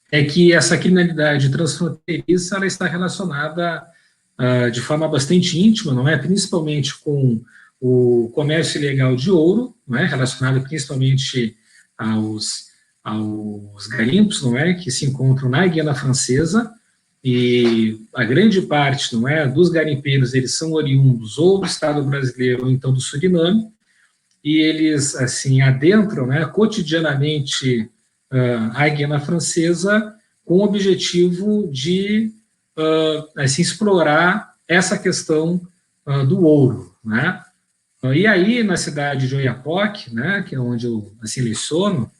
é que essa criminalidade transfronteiriça, ela está relacionada de forma bastante íntima, não é? Principalmente com o comércio ilegal de ouro, não é? Relacionado principalmente aos garimpos, não é? Que se encontram na Guiana Francesa, e a grande parte, não é? Dos garimpeiros, eles são oriundos ou do Estado brasileiro ou então do Suriname, e eles, assim, adentram, né, cotidianamente a Guiana Francesa com o objetivo de assim, explorar essa questão do ouro, né? E aí, na cidade de Oiapoque, né, que é onde eu assim, leciono,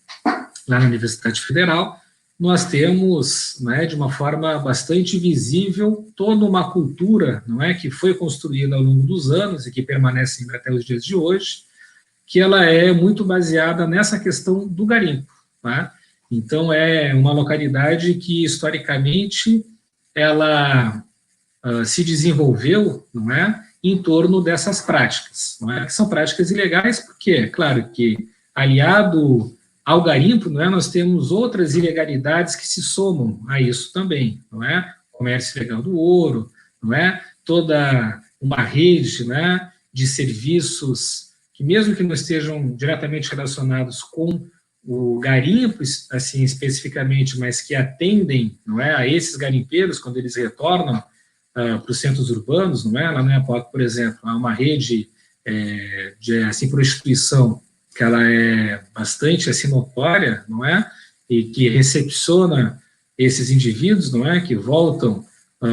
lá na Universidade Federal, nós temos, né, de uma forma bastante visível, toda uma cultura, não é, que foi construída ao longo dos anos e que permanece ainda até os dias de hoje, que ela é muito baseada nessa questão do garimpo, tá? Então, é uma localidade que, historicamente, ela se desenvolveu, não é, em torno dessas práticas, não é? Que são práticas ilegais, porque, é claro que, aliado ao garimpo, não é, nós temos outras ilegalidades que se somam a isso também, não é? Comércio ilegal do ouro, não é? Toda uma rede, né, de serviços que, mesmo que não estejam diretamente relacionados com o garimpo, assim, especificamente, mas que atendem, não é, a esses garimpeiros quando eles retornam para os centros urbanos, não é? Lá no Iapoque, por exemplo, há uma rede de assim, prostituição que ela é bastante assim, notória, não é? E que recepciona esses indivíduos, não é? Que voltam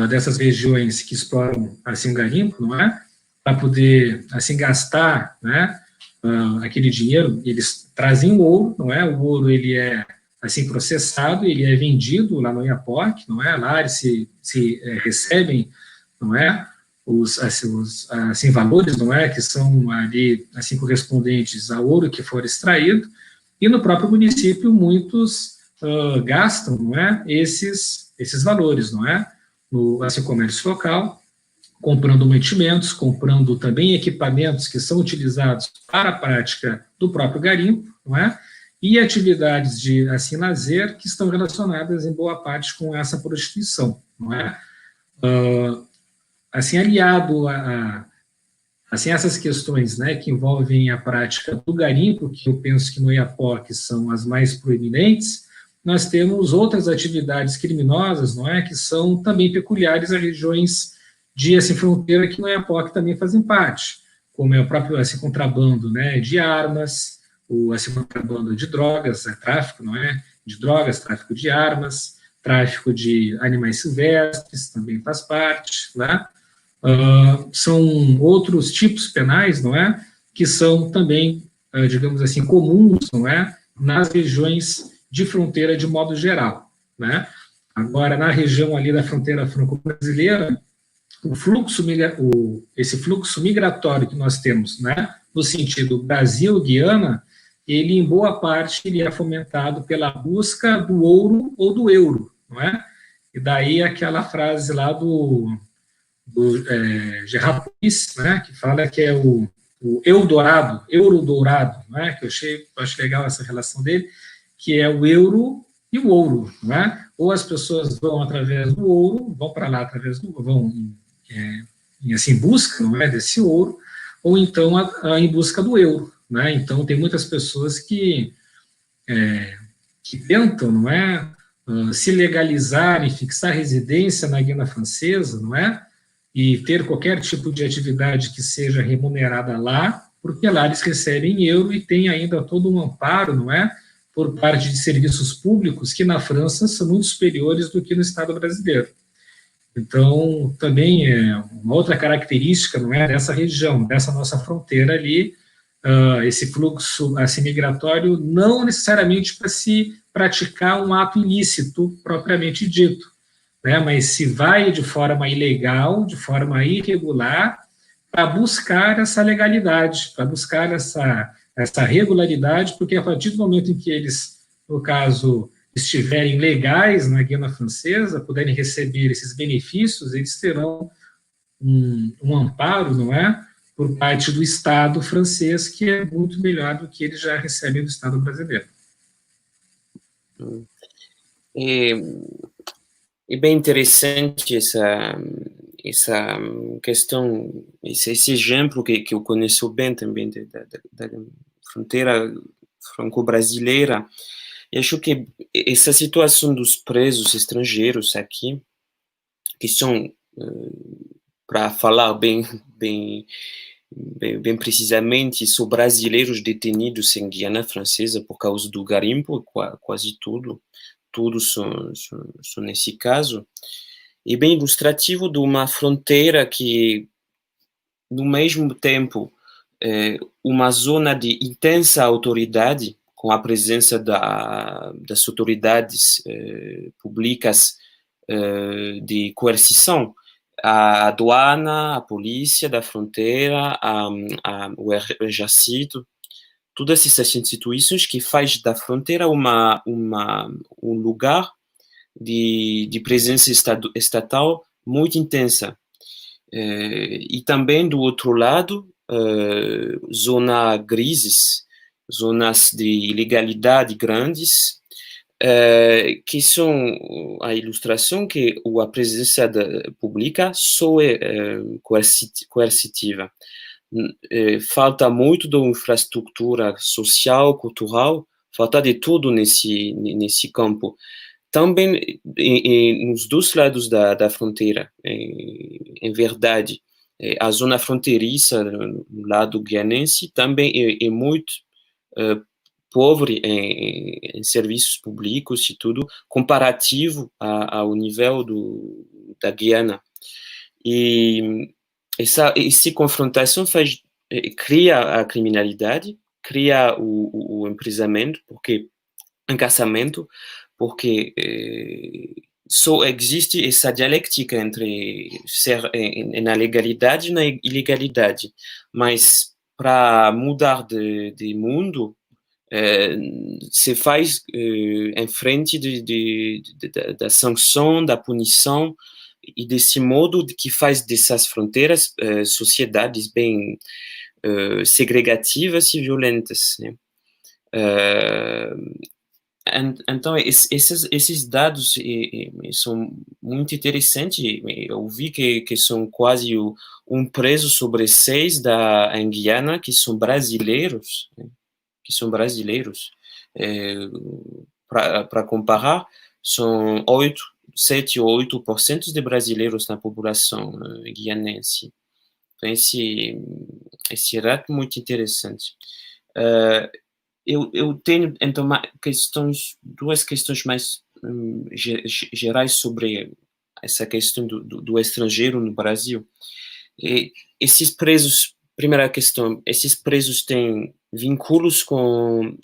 dessas regiões que exploram assim, o garimpo, não é? Para poder assim, gastar, né? Aquele dinheiro, eles trazem o ouro, não é? O ouro, ele é assim processado, ele é vendido lá no Iapoque, não é? Lá eles se recebem, não é? Os assim, valores, não é? Que são ali assim correspondentes ao ouro que for extraído, e no próprio município muitos gastam, não é? Esses valores, não é? No assim, comércio local, comprando mantimentos, comprando também equipamentos que são utilizados para a prática do próprio garimpo, não é? E atividades de assim, lazer que estão relacionadas em boa parte com essa prostituição, não é? Assim, aliado a assim, essas questões, né, que envolvem a prática do garimpo, que eu penso que no Iapoque são as mais proeminentes, nós temos outras atividades criminosas, não é, que são também peculiares a regiões de assim, fronteira que no Iapoque também fazem parte, como é o próprio assim, contrabando, né, de armas, o assim, contrabando de drogas, tráfico, não é, de drogas, tráfico de armas, tráfico de animais silvestres também faz parte, né? São outros tipos penais, não é, que são também, digamos assim, comuns, não é, nas regiões de fronteira de modo geral, né? Agora, na região ali da fronteira franco-brasileira, esse fluxo migratório que nós temos, né, no sentido Brasil-Guiana, ele, em boa parte, ele é fomentado pela busca do ouro ou do euro, não é? E daí aquela frase lá do Gerard Polis, né, que fala que é o Eldorado, Euro-dourado, né, que eu acho legal essa relação dele, que é o euro e o ouro, né? Ou as pessoas vão através do ouro, vão para lá através do vão em assim busca, não é, desse ouro, ou então em busca do euro, né? Então tem muitas pessoas que tentam, não é, se legalizar e fixar residência na Guiana Francesa, não é, e ter qualquer tipo de atividade que seja remunerada lá, porque lá eles recebem euro e tem ainda todo um amparo, não é, por parte de serviços públicos que na França são muito superiores do que no Estado brasileiro. Então, também é uma outra característica, não é, dessa região, dessa nossa fronteira ali, esse fluxo assim, migratório, não necessariamente para se praticar um ato ilícito propriamente dito, né, mas se vai de forma ilegal, de forma irregular, para buscar essa legalidade, para buscar essa regularidade, porque a partir do momento em que eles, no caso, estiverem legais na Guiana Francesa, puderem receber esses benefícios, eles terão um amparo, não é, por parte do Estado francês, que é muito melhor do que eles já recebem do Estado brasileiro. É bem interessante essa questão, esse exemplo que eu conheço bem também da fronteira franco-brasileira. Eu acho que essa situação dos presos estrangeiros aqui, que são, para falar bem bem precisamente, são brasileiros detenidos em Guiana Francesa por causa do garimpo, quase todos são nesse caso. E bem ilustrativo de uma fronteira que, no mesmo tempo, uma zona de intensa autoridade, com a presença das autoridades públicas de coercição, a aduana, a polícia da fronteira, o exército, todas essas instituições que faz da fronteira um lugar de presença estatal muito intensa. E também, do outro lado, zonas grises, zonas de ilegalidade grandes, que são a ilustração que a presença pública só é coercitiva. Falta muito de infraestrutura social, cultural, falta de tudo nesse campo. Também nos dois lados da fronteira, em verdade, a zona fronteiriça, no lado guianense, também é muito pobre em serviços públicos e tudo, comparativo ao nível da Guiana. E essa confrontação cria a criminalidade, cria o encarceramento, porque só existe essa dialética entre ser na legalidade e na ilegalidade. Mas para mudar de mundo, se faz em frente da sanção, da punição, e desse modo que faz dessas fronteiras sociedades bem segregativas e violentas, né? Então, esses dados são muito interessantes. Eu vi que são quase preso sobre 6 em Guiana que são brasileiros, né? Para comparar, são 7 ou 8% de brasileiros na população guianense. Então, esse dado é muito interessante. Eu tenho, então, duas questões mais gerais sobre essa questão do estrangeiro no Brasil. Esses presos, primeira questão, esses presos têm vínculos com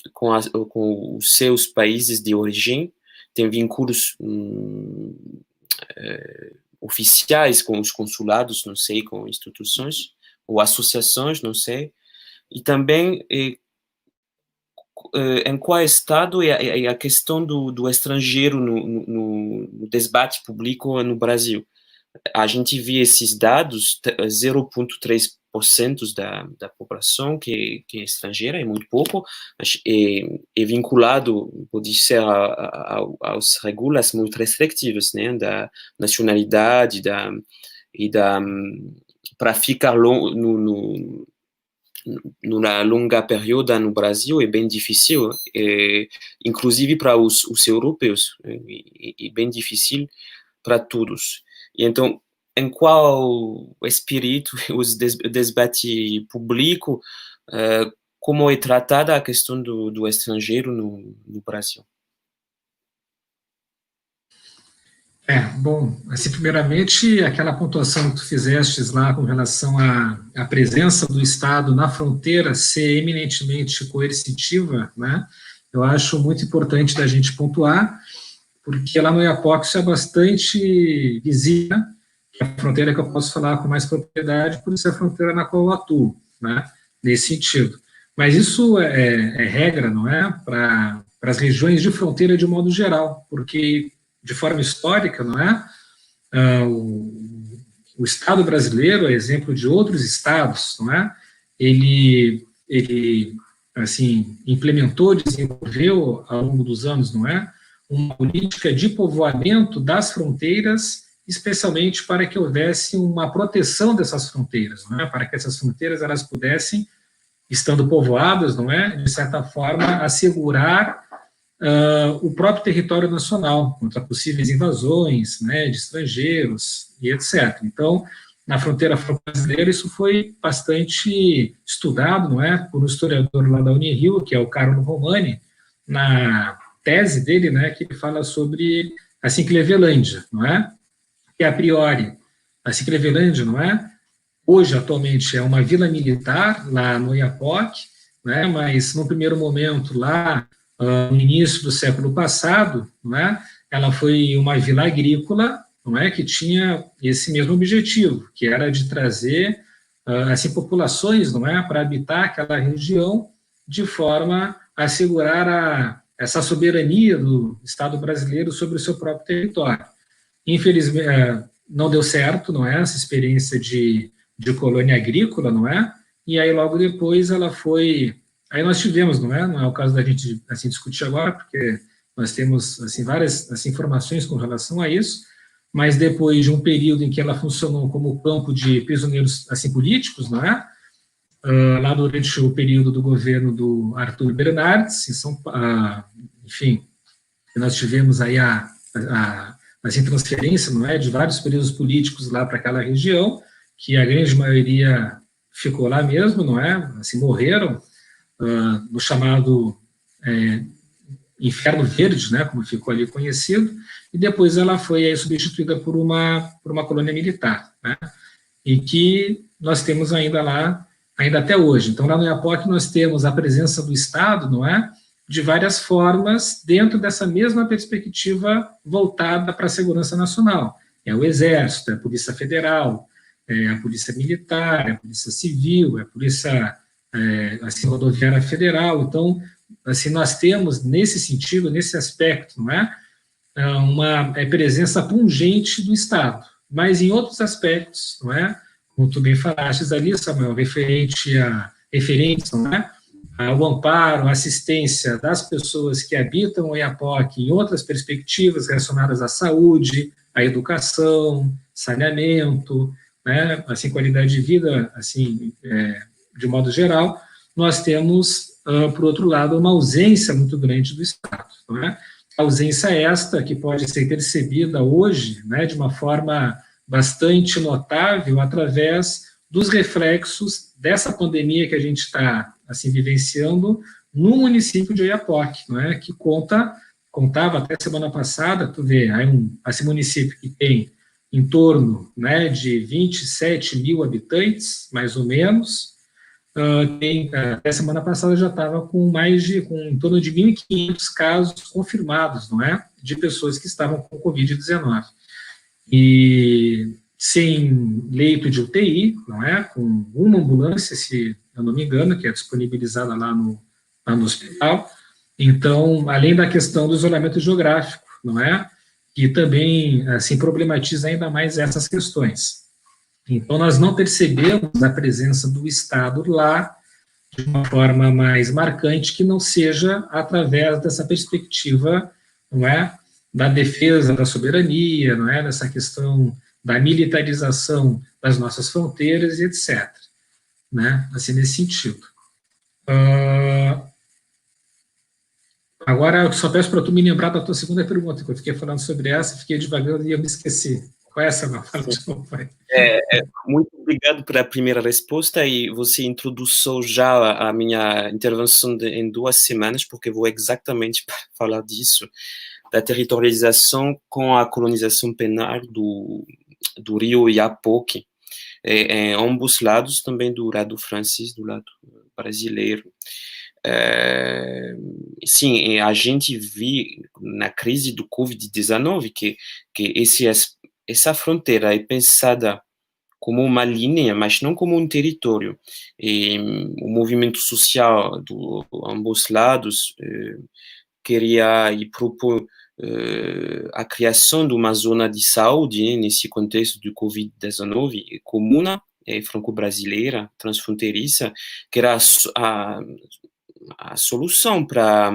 os seus países de origem, têm vínculos oficiais com os consulados, não sei, com instituições, ou associações, não sei, e também em qual estado é a questão do estrangeiro no debate público no Brasil. A gente vê esses dados, 0,3% da população que é estrangeira, é muito pouco, mas é vinculado, pode ser, às regras muito restritivas, né, da nacionalidade, para ficar numa longa período no Brasil é bem difícil, inclusive para os europeus, é bem difícil para todos. E então, em qual espírito o debate público, como é tratada a questão do estrangeiro no Brasil? Bom, assim, primeiramente, aquela pontuação que tu fizeste lá com relação à presença do Estado na fronteira ser eminentemente coercitiva, né, eu acho muito importante da gente pontuar, porque lá no Oiapoque isso é bastante visível, que é a fronteira que eu posso falar com mais propriedade, por isso é a fronteira na qual eu atuo, né, nesse sentido. Mas isso é regra, não é, para as regiões de fronteira de modo geral, porque de forma histórica, não é? O Estado brasileiro, a exemplo de outros estados, não é? Ele assim, implementou, desenvolveu ao longo dos anos, não é? Uma política de povoamento das fronteiras, especialmente para que houvesse uma proteção dessas fronteiras, não é? Para que essas fronteiras elas pudessem, estando povoadas, não é? De certa forma, assegurar o próprio território nacional contra possíveis invasões, né, de estrangeiros e etc. Então, na fronteira franco-brasileira, isso foi bastante estudado, não é, por um historiador lá da Unirio, que é o Carlo Romani, na tese dele, né, que fala sobre a Sinclevelândia, não é? Que a priori, a Sinclevelândia, não é? Hoje, atualmente, é uma vila militar lá no Oiapoque, né, mas no primeiro momento lá, no início do século passado, não é? Ela foi uma vila agrícola, não é, que tinha esse mesmo objetivo, que era de trazer assim, populações, não é, para habitar aquela região de forma a assegurar essa soberania do Estado brasileiro sobre o seu próprio território. Infelizmente, não deu certo, não é, essa experiência de colônia agrícola, não é? E aí logo depois ela foi, aí nós tivemos, não é o caso da gente assim discutir agora, porque nós temos assim várias assim, informações com relação a isso, mas depois de um período em que ela funcionou como campo de prisioneiros assim políticos, não é? Lá durante o período do governo do Arthur Bernardes, enfim, nós tivemos aí assim, transferência, não é, de vários períodos políticos lá para aquela região, que a grande maioria ficou lá mesmo, não é, assim, morreram no chamado Inferno Verde, né, como ficou ali conhecido, e depois ela foi aí, substituída por uma colônia militar, né, e que nós temos ainda lá, ainda até hoje. Então, lá no Oiapoque nós temos a presença do Estado, não é, de várias formas, dentro dessa mesma perspectiva voltada para a segurança nacional. É o Exército, é a Polícia Federal, é a Polícia Militar, é a Polícia Civil, é a Polícia assim, Rodoviária Federal. Então, assim, nós temos, nesse sentido, nesse aspecto, não é, uma presença pungente do Estado. Mas em outros aspectos, não é, como tu bem falaste ali, Samuel, referentes, não é, ao amparo, à assistência das pessoas que habitam o Oiapoque em outras perspectivas relacionadas à saúde, à educação, saneamento, né, assim, qualidade de vida, assim, de modo geral, nós temos, por outro lado, uma ausência muito grande do Estado, não é? Ausência esta que pode ser percebida hoje, né, de uma forma bastante notável através dos reflexos dessa pandemia que a gente está assim vivenciando no município de Oiapoque, não é? Que contava até semana passada, tu vê, aí esse município que tem em torno, né, de 27 mil habitantes, mais ou menos, até semana passada já estava com em torno de 1.500 casos confirmados, não é? De pessoas que estavam com Covid-19. E sem leito de UTI, não é? Com uma ambulância, se eu não me engano, que é disponibilizada lá no hospital. Então, além da questão do isolamento geográfico, não é? Que também, assim, problematiza ainda mais essas questões. Então, nós não percebemos a presença do Estado lá de uma forma mais marcante que não seja através dessa perspectiva, não é, da defesa da soberania, não é, dessa questão da militarização das nossas fronteiras e etc. Né, assim, nesse sentido. Agora, eu só peço para tu me lembrar da tua segunda pergunta, que eu fiquei falando sobre essa, fiquei devagando e eu me esqueci. Qual é essa? Fala de novo, pai. Muito obrigado pela primeira resposta, e você introduziu já a minha intervenção em 2 semanas, porque vou exatamente falar disso, da territorialização com a colonização penal do rio Oiapoque, em ambos lados, também do lado francês, do lado brasileiro. Sim, a gente viu na crise do Covid-19 que essa fronteira é pensada como uma linha, mas não como um território. E o movimento social de ambos lados queria e propor a criação de uma zona de saúde nesse contexto do Covid-19 comuna, franco-brasileira, transfronteiriça, que era a solução para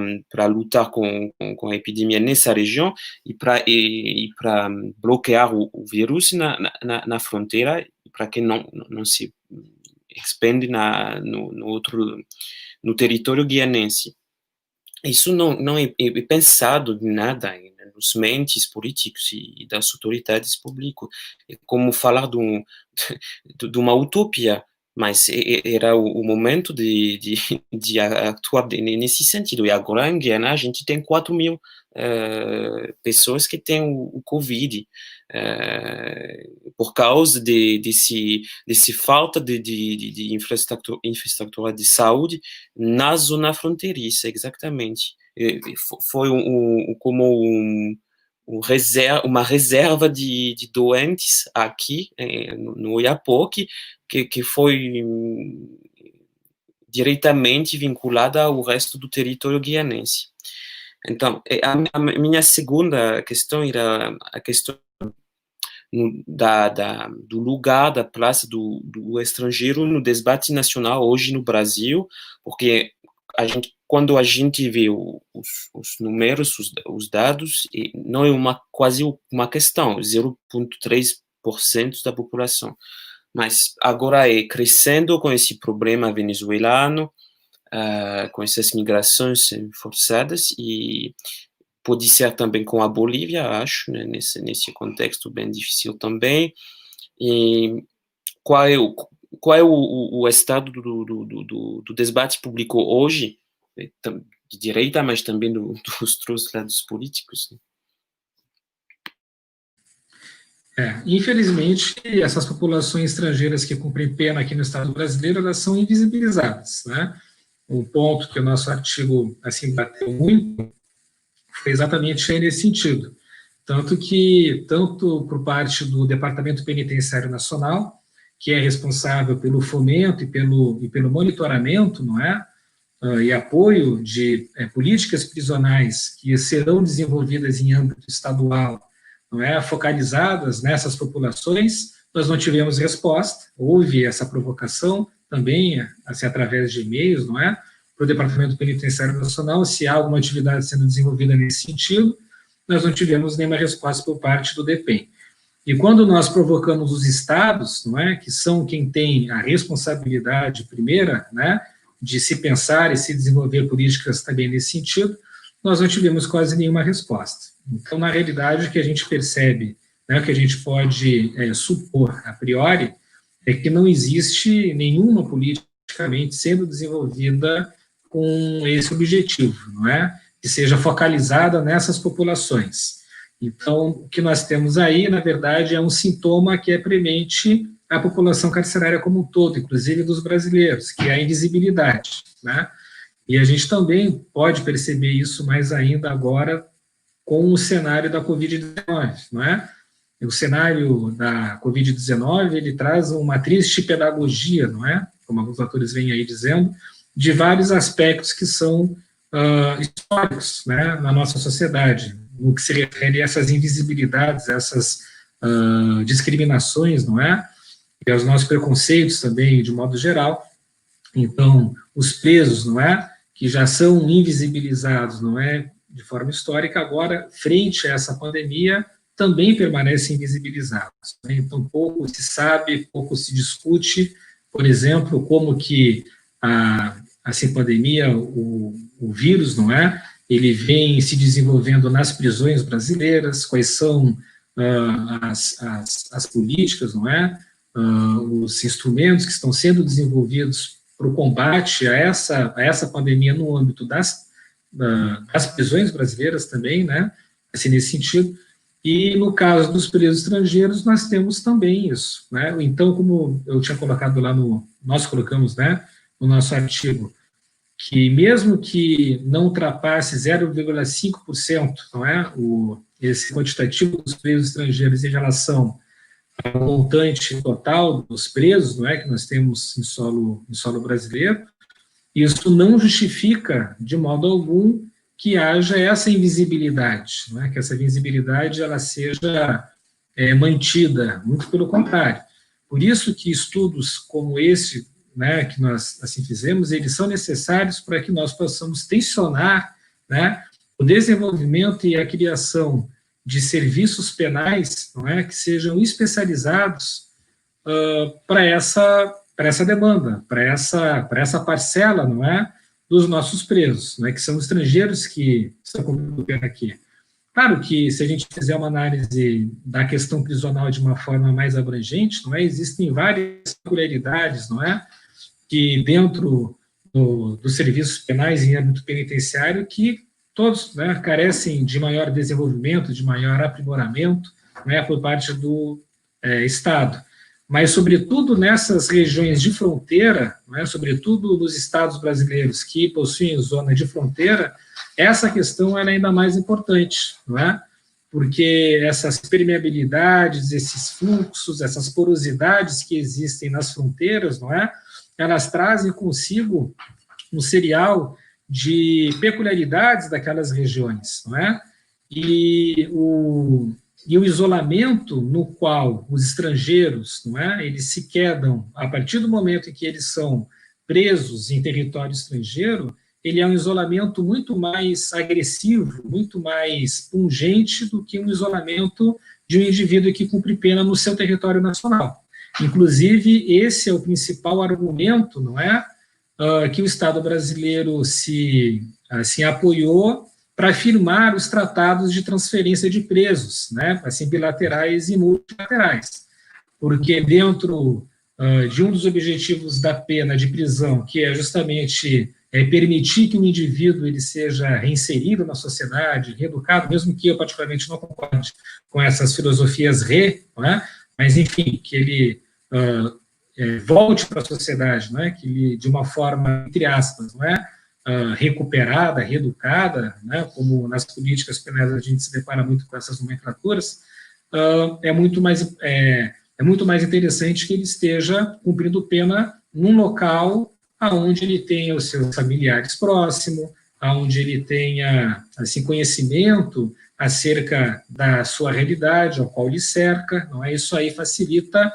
lutar com a epidemia nessa região e para bloquear o vírus na fronteira, para que não se expande no território guianense. Isso não é pensado de nada dos mentes políticos e das autoridades públicas. É como falar de uma utopia, mas era o momento de atuar nesse sentido. E agora, em Guiana, a gente tem 4 mil pessoas que têm o Covid, por causa desse falta de infraestrutura de saúde na zona fronteiriça, exatamente. Foi como uma reserva de doentes aqui no Oiapoque, que foi diretamente vinculada ao resto do território guianense. Então, a minha segunda questão era a questão do lugar, da praça do estrangeiro no debate nacional hoje no Brasil, porque quando a gente vê os números, os dados, não é quase uma questão, 0,3% da população. Mas agora crescendo com esse problema venezuelano, com essas migrações forçadas, e pode ser também com a Bolívia, acho, né, nesse contexto bem difícil também. E qual é o estado do debate público hoje, de direita, mas também dos três lados políticos? Infelizmente, essas populações estrangeiras que cumprem pena aqui no Estado brasileiro, elas são invisibilizadas, né? Um ponto que o nosso artigo assim bateu muito foi exatamente aí nesse sentido. Tanto por parte do Departamento Penitenciário Nacional, que é responsável pelo fomento e pelo monitoramento, não é? E apoio de políticas prisionais que serão desenvolvidas em âmbito estadual, não é? Focalizadas nessas populações, nós não tivemos resposta. Houve essa provocação também, assim, através de e-mails, não é? Para o Departamento Penitenciário Nacional, se há alguma atividade sendo desenvolvida nesse sentido, nós não tivemos nenhuma resposta por parte do DEPEN. E quando nós provocamos os estados, não é, que são quem tem a responsabilidade primeira, né, de se pensar e se desenvolver políticas também nesse sentido, nós não tivemos quase nenhuma resposta. Então, na realidade, o que a gente percebe, né, o que a gente pode supor a priori, é que não existe nenhuma politicamente sendo desenvolvida com esse objetivo, não é? Que seja focalizada nessas populações. Então, o que nós temos aí, na verdade, é um sintoma que é premente à população carcerária como um todo, inclusive dos brasileiros, que é a invisibilidade, né? E a gente também pode perceber isso mais ainda agora com o cenário da Covid-19, não é? O cenário da Covid-19, ele traz uma triste pedagogia, não é? Como alguns autores vêm aí dizendo, de vários aspectos que são históricos, né, na nossa sociedade, no que se refere a essas invisibilidades, essas discriminações, não é? E aos nossos preconceitos também, de modo geral. Então, os presos, não é? Que já são invisibilizados, não é? De forma histórica, agora, frente a essa pandemia, também permanecem invisibilizados, né? Então, pouco se sabe, pouco se discute, por exemplo, como que essa pandemia, o vírus, não é? Ele vem se desenvolvendo nas prisões brasileiras, quais são as políticas, não é? Os instrumentos que estão sendo desenvolvidos para o combate a essa pandemia no âmbito das prisões brasileiras também, né? Assim, nesse sentido. E no caso dos presos estrangeiros, nós temos também isso, né? Então, como eu tinha colocado lá nós colocamos, né, no nosso artigo, que mesmo que não ultrapasse 0,5%, não é, esse quantitativo dos presos estrangeiros em relação ao montante total dos presos, não é, que nós temos em solo brasileiro, isso não justifica, de modo algum, que haja essa invisibilidade, não é, que essa visibilidade ela seja mantida, muito pelo contrário. Por isso que estudos como esse, né, que nós assim fizemos, eles são necessários para que nós possamos tensionar, né, o desenvolvimento e a criação de serviços penais, não é, que sejam especializados para essa demanda, para essa parcela, não é, dos nossos presos, né, que são estrangeiros que estão cumprindo pena aqui. Claro que, se a gente fizer uma análise da questão prisional de uma forma mais abrangente, não é? Existem várias peculiaridades, não é? Que dentro dos serviços penais em âmbito penitenciário, que todos, né, carecem de maior desenvolvimento, de maior aprimoramento, né, por parte do Estado. Mas, sobretudo, nessas regiões de fronteira, né, sobretudo nos estados brasileiros que possuem zona de fronteira, essa questão é ainda mais importante, não é? Porque essas permeabilidades, esses fluxos, essas porosidades que existem nas fronteiras, não é? Elas trazem consigo um serial de peculiaridades daquelas regiões, não é? E o isolamento no qual os estrangeiros, não é? Eles se quedam a partir do momento em que eles são presos em território estrangeiro, ele é um isolamento muito mais agressivo, muito mais pungente do que um isolamento de um indivíduo que cumpre pena no seu território nacional. Inclusive, esse é o principal argumento, não é, que o Estado brasileiro se apoiou para firmar os tratados de transferência de presos, né, assim, bilaterais e multilaterais, porque dentro de um dos objetivos da pena de prisão, que é justamente permitir que o indivíduo ele seja reinserido na sociedade, reeducado, mesmo que eu particularmente não concorde com essas filosofias não é? Mas, enfim, que ele volte para a sociedade, não é? Que ele, de uma forma, entre aspas, não é? Recuperada, reeducada, né? Como nas políticas penais a gente se depara muito com essas nomenclaturas, é muito mais interessante que ele esteja cumprindo pena num local onde ele tenha os seus familiares próximos, onde ele tenha assim, conhecimento acerca da sua realidade, ao qual lhe cerca, não é? Isso aí facilita,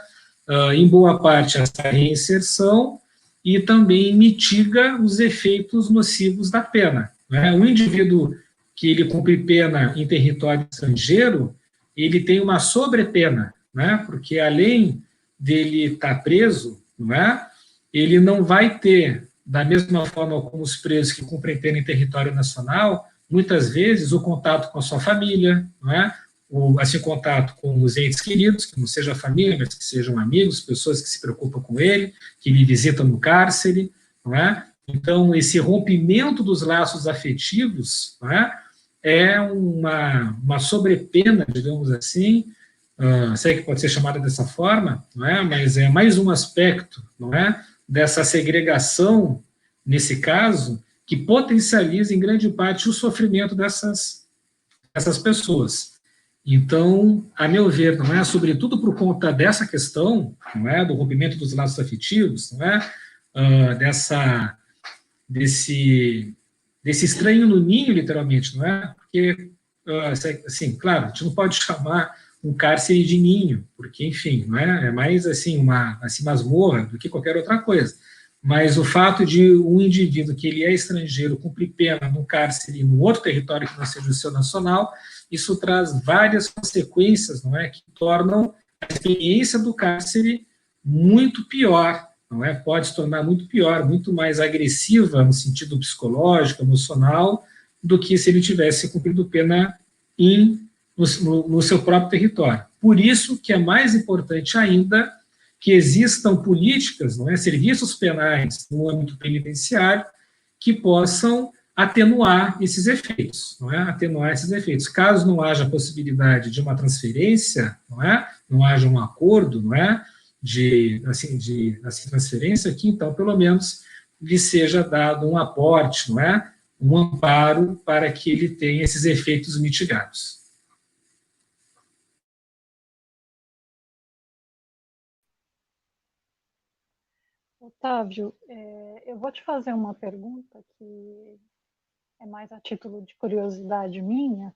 em boa parte, essa reinserção e também mitiga os efeitos nocivos da pena. Não é? Um indivíduo que ele cumpre pena em território estrangeiro, ele tem uma sobrepena, né? Porque além dele estar preso, não é? Ele não vai ter, da mesma forma como os presos que cumprem pena em território nacional, muitas vezes o contato com a sua família, não é? O contato com os entes queridos, que não seja família, mas que sejam amigos, pessoas que se preocupam com ele, que lhe visitam no cárcere, não é? Então, esse rompimento dos laços afetivos, não é uma sobrepena, digamos assim, sei que pode ser chamada dessa forma, não é? Mas é mais um aspecto, não é? Dessa segregação, nesse caso, que potencializa em grande parte o sofrimento dessas pessoas. Então, a meu ver, não é, sobretudo por conta dessa questão, não é, do rompimento dos laços afetivos, não é, desse estranho no ninho, literalmente, não é? Porque, assim, claro, a gente não pode chamar um cárcere de ninho, porque, enfim, não é mais, assim, uma masmorra do que qualquer outra coisa. Mas o fato de um indivíduo que ele é estrangeiro cumprir pena num cárcere, num outro território que não seja o seu nacional, isso traz várias consequências, não é, que tornam a experiência do cárcere muito pior, não é? Pode se tornar muito pior, muito mais agressiva no sentido psicológico, emocional, do que se ele tivesse cumprido pena no seu próprio território. Por isso que é mais importante ainda que existam políticas, não é, serviços penais no âmbito penitenciário que possam atenuar esses efeitos, não é? Atenuar esses efeitos. Caso não haja possibilidade de uma transferência, não haja um acordo, de transferência aqui, então, pelo menos, lhe seja dado um aporte, um amparo para que ele tenha esses efeitos mitigados. Otávio, eu vou te fazer uma pergunta que é mais a título de curiosidade minha.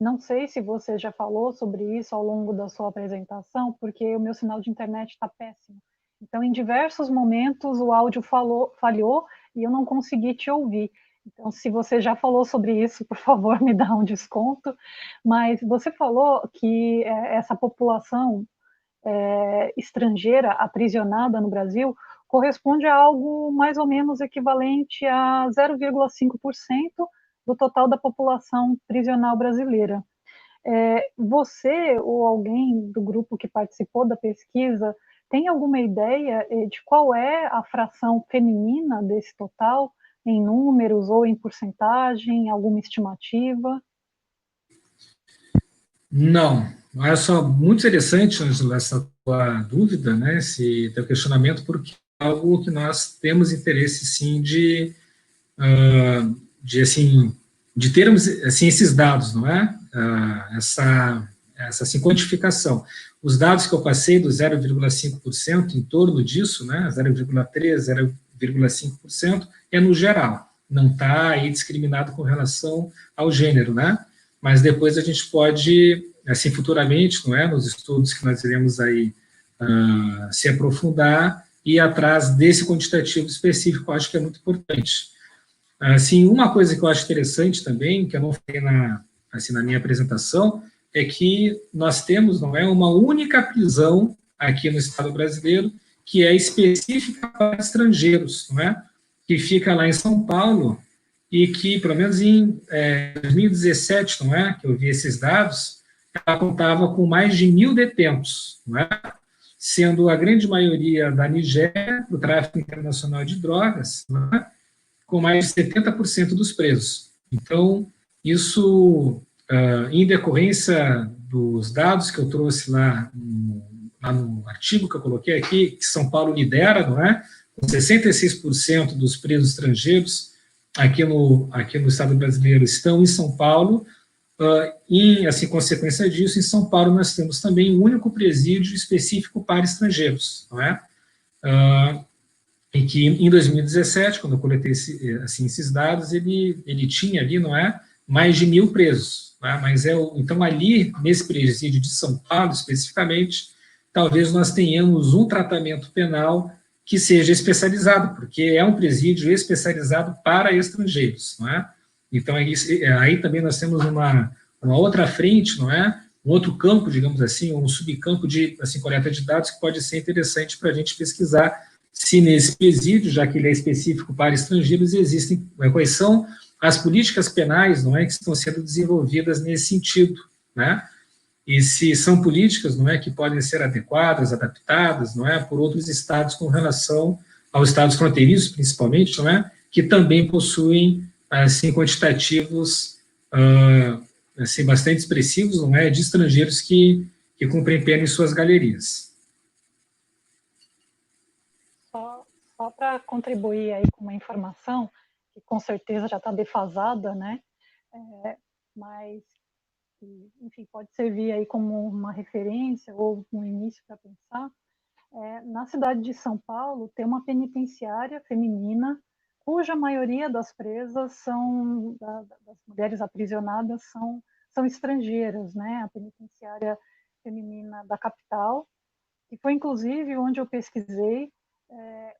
Não sei se você já falou sobre isso ao longo da sua apresentação, porque o meu sinal de internet está péssimo. Então, em diversos momentos, o áudio falhou e eu não consegui te ouvir. Então, se você já falou sobre isso, por favor, me dá um desconto. Mas você falou que essa população estrangeira aprisionada no Brasil corresponde a algo mais ou menos equivalente a 0,5% do total da população prisional brasileira. Você ou alguém do grupo que participou da pesquisa tem alguma ideia de qual é a fração feminina desse total, em números ou em porcentagem, alguma estimativa? Não. Olha só, muito interessante, Angela, essa tua dúvida, né, esse teu questionamento, porque é algo que nós temos interesse, sim, assim, de termos assim, esses dados, não é? Essa assim, quantificação. Os dados que eu passei do 0,5%, em torno disso, né, 0,3%, 0,5%, é no geral, não está aí discriminado com relação ao gênero, né? Mas depois a gente pode, assim, futuramente, não é, nos estudos que nós iremos aí se aprofundar e ir atrás desse quantitativo específico, eu acho que é muito importante. Assim, uma coisa que eu acho interessante também, que eu não falei na minha apresentação, é que nós temos, não é, uma única prisão aqui no Estado brasileiro, que é específica para estrangeiros, não é? Que fica lá em São Paulo e que, pelo menos em 2017, não é, que eu vi esses dados, ela contava com mais de 1.000 detentos, não é? Sendo a grande maioria da Nigéria, do tráfico internacional de drogas, não é? Com mais de 70% dos presos. Então, isso, em decorrência dos dados que eu trouxe lá no artigo que eu coloquei aqui, que São Paulo lidera, não é? Com 66% dos presos estrangeiros aqui no Estado brasileiro estão em São Paulo, e, assim, consequência disso, em São Paulo nós temos também um único presídio específico para estrangeiros, não é? Em que em 2017, quando eu coletei esses dados, ele tinha ali, não é, mais de 1.000 presos. Não é? Mas então ali, nesse presídio de São Paulo, especificamente, talvez nós tenhamos um tratamento penal que seja especializado, porque é um presídio especializado para estrangeiros. Não é? Então aí também nós temos uma outra frente, não é? Um outro campo, digamos assim, um subcampo de assim, coleta de dados que pode ser interessante para a gente pesquisar se nesse presídio, já que ele é específico para estrangeiros, existem, quais são as políticas penais, não é, que estão sendo desenvolvidas nesse sentido, né? E se são políticas, não é, que podem ser adequadas, adaptadas, não é, por outros estados com relação aos estados fronteiriços, principalmente, não é, que também possuem assim quantitativos assim bastante expressivos, não é, de estrangeiros que cumprem pena em suas galerias. Só para contribuir aí com uma informação, que com certeza já está defasada, né? Mas, enfim, pode servir aí como uma referência ou um início para pensar. Na cidade de São Paulo, tem uma penitenciária feminina, cuja maioria das presas são, das mulheres aprisionadas, são estrangeiras, né? A penitenciária feminina da capital, que foi inclusive onde eu pesquisei,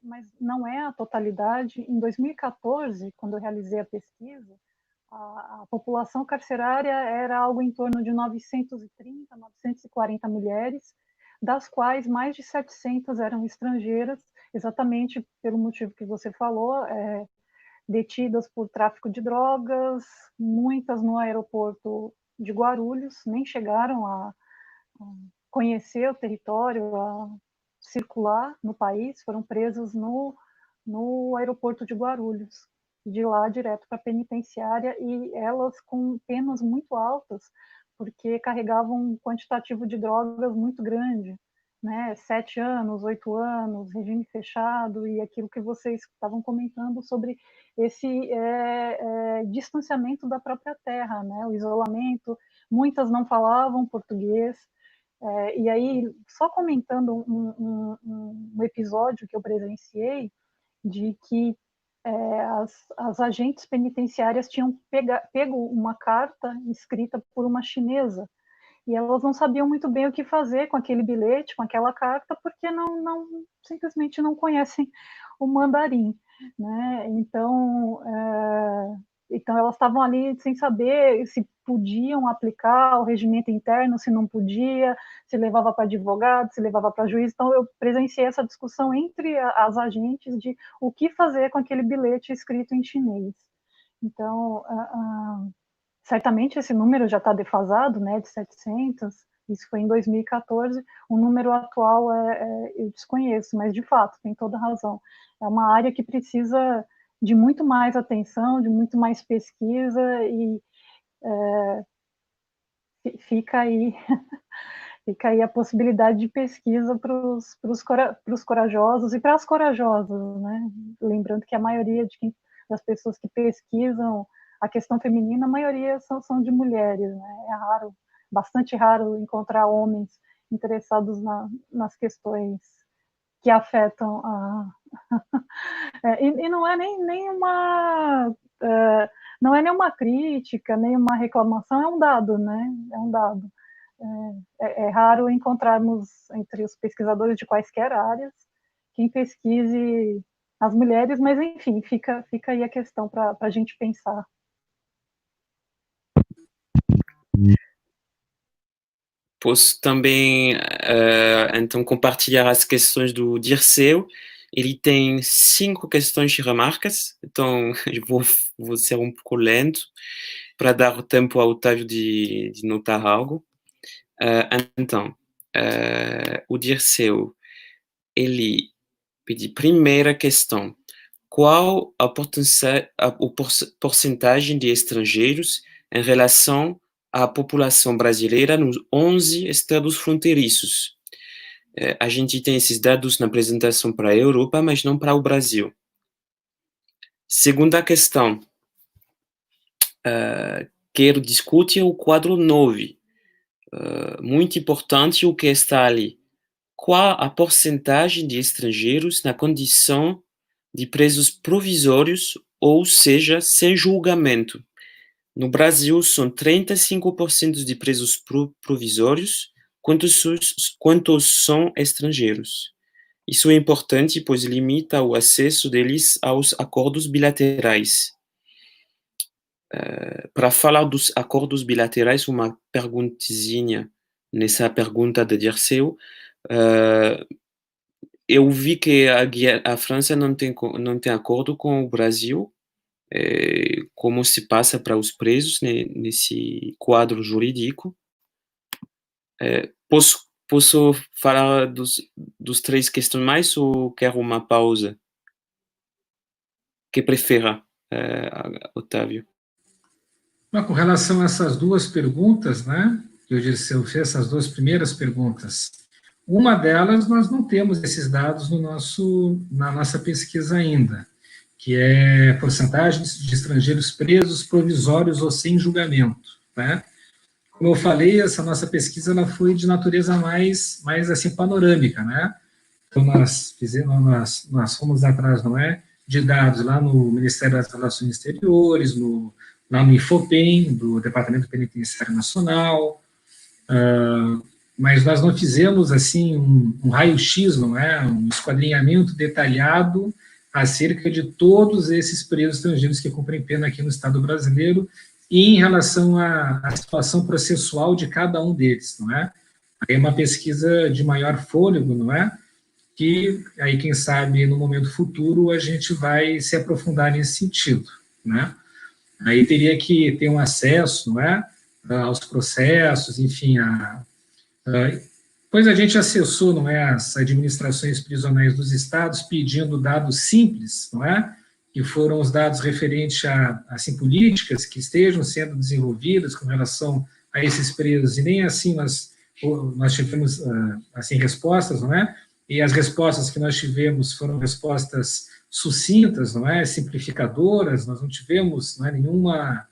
mas não é a totalidade. Em 2014, quando eu realizei a pesquisa, a população carcerária era algo em torno de 930, 940 mulheres, das quais mais de 700 eram estrangeiras, exatamente pelo motivo que você falou, detidas por tráfico de drogas, muitas no aeroporto de Guarulhos, nem chegaram a conhecer o território, a circular no país, foram presas no aeroporto de Guarulhos, de lá direto para a penitenciária, e elas com penas muito altas, porque carregavam um quantitativo de drogas muito grande, né? 7 anos, 8 anos, regime fechado, e aquilo que vocês estavam comentando sobre esse distanciamento da própria terra, né? O isolamento, muitas não falavam português, e aí, só comentando um episódio que eu presenciei, de que as agentes penitenciárias tinham pego uma carta escrita por uma chinesa, e elas não sabiam muito bem o que fazer com aquele bilhete, com aquela carta, porque simplesmente não conhecem o mandarim, né? Então elas estavam ali sem saber se podiam aplicar o regimento interno, se não podia, se levava para advogado, se levava para juiz. Então eu presenciei essa discussão entre as agentes de o que fazer com aquele bilhete escrito em chinês. Então certamente esse número já está defasado, né, de 700, isso foi em 2014, o número atual eu desconheço, mas de fato, tem toda razão. É uma área que precisa de muito mais atenção, de muito mais pesquisa, e fica aí a possibilidade de pesquisa para os corajosos e para as corajosas, né? Lembrando que a maioria das pessoas que pesquisam a questão feminina, a maioria são de mulheres, né? É raro, bastante raro encontrar homens interessados nas questões que afetam e não é nem uma não é nenhuma crítica, nem uma reclamação, é um dado, né? É um dado. É raro encontrarmos entre os pesquisadores de quaisquer áreas quem pesquise as mulheres, mas enfim, fica aí a questão para a gente pensar. Posso também, então, compartilhar as questões do Dirceu. Ele tem 5 questões e remarcas, então eu vou ser um pouco lento para dar tempo ao Otávio de notar algo. Então, o Dirceu, ele pede, primeira questão, qual a porcentagem de estrangeiros em relação à população brasileira nos 11 estados fronteiriços? A gente tem esses dados na apresentação para a Europa, mas não para o Brasil. Segunda questão, quero discutir o quadro 9. Muito importante o que está ali. Qual a porcentagem de estrangeiros na condição de presos provisórios, ou seja, sem julgamento? No Brasil, são 35% de presos provisórios, quantos são estrangeiros. Isso é importante, pois limita o acesso deles aos acordos bilaterais. Para falar dos acordos bilaterais, uma perguntinha nessa pergunta de Dirceu. Eu vi que a França não tem acordo com o Brasil, como se passa para os presos nesse quadro jurídico. Posso falar dos 3 questões mais, ou quero uma pausa? Que prefira, Otávio? Com relação a essas 2 perguntas, né, eu disse, eu fiz essas 2 primeiras perguntas. Uma delas, nós não temos esses dados na nossa pesquisa ainda, que é porcentagens de estrangeiros presos, provisórios ou sem julgamento, né? Como eu falei, essa nossa pesquisa ela foi de natureza mais assim panorâmica, né? Então nós fomos atrás, não é, de dados lá no Ministério das Relações Exteriores, lá no IFOPEM, do Departamento Penitenciário Nacional, mas nós não fizemos assim um raio-x, não é, um esquadrinhamento detalhado acerca de todos esses presos estrangeiros que cumprem pena aqui no Estado brasileiro e em relação à situação processual de cada um deles, não é? É uma pesquisa de maior fôlego, não é? Que aí, quem sabe, no momento futuro, a gente vai se aprofundar nesse sentido, né? Aí teria que ter um acesso, não é, aos processos, enfim, pois a gente acessou, não é, as administrações prisionais dos estados pedindo dados simples, não é, que foram os dados referentes a assim, políticas que estejam sendo desenvolvidas com relação a esses presos, e nem assim nós tivemos assim, respostas, não é, e as respostas que nós tivemos foram respostas sucintas, não é, simplificadoras, nós não tivemos, não é, nenhuma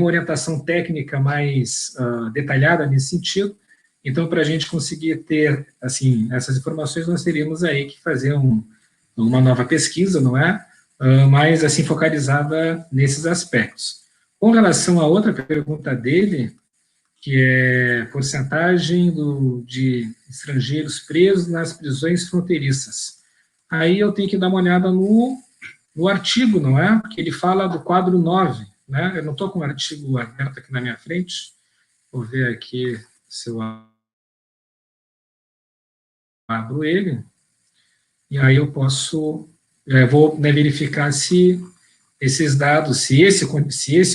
orientação técnica mais detalhada nesse sentido. Então, para a gente conseguir ter, assim, essas informações, nós teríamos aí que fazer uma nova pesquisa, não é, mais, assim, focalizada nesses aspectos. Com relação à outra pergunta dele, que é porcentagem de estrangeiros presos nas prisões fronteiriças. Aí eu tenho que dar uma olhada no artigo, não é? Porque ele fala do quadro 9, né? Eu não estou com o artigo aberto aqui na minha frente. Vou ver aqui se eu abro ele. E aí eu posso, vou verificar se esses dados, se esse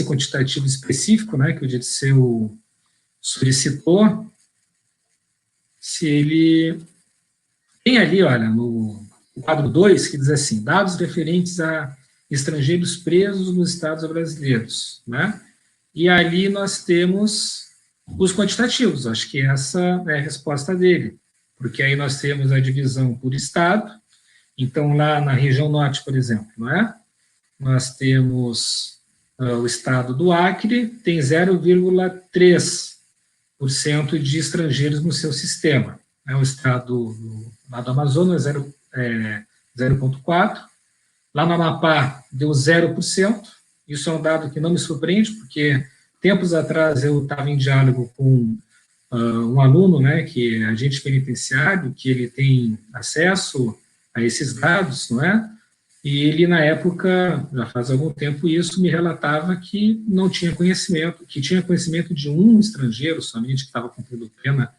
quantitativo específico, né, que o Dirceu solicitou, se ele tem ali, olha, no quadro 2, que diz assim, dados referentes a estrangeiros presos nos estados brasileiros, né? E ali nós temos os quantitativos, acho que essa é a resposta dele, porque aí nós temos a divisão por estado, então lá na região norte, por exemplo, não é? Nós temos o estado do Acre, tem 0,3% de estrangeiros no seu sistema. O estado lá do Amazonas, 0,4%. Lá no Amapá, deu 0%. Isso é um dado que não me surpreende, porque tempos atrás eu estava em diálogo com um aluno, né, que é agente penitenciário, que ele tem acesso a esses dados, não é? E ele, na época, já faz algum tempo isso, me relatava que não tinha conhecimento, que tinha conhecimento de um estrangeiro somente que estava cumprindo pena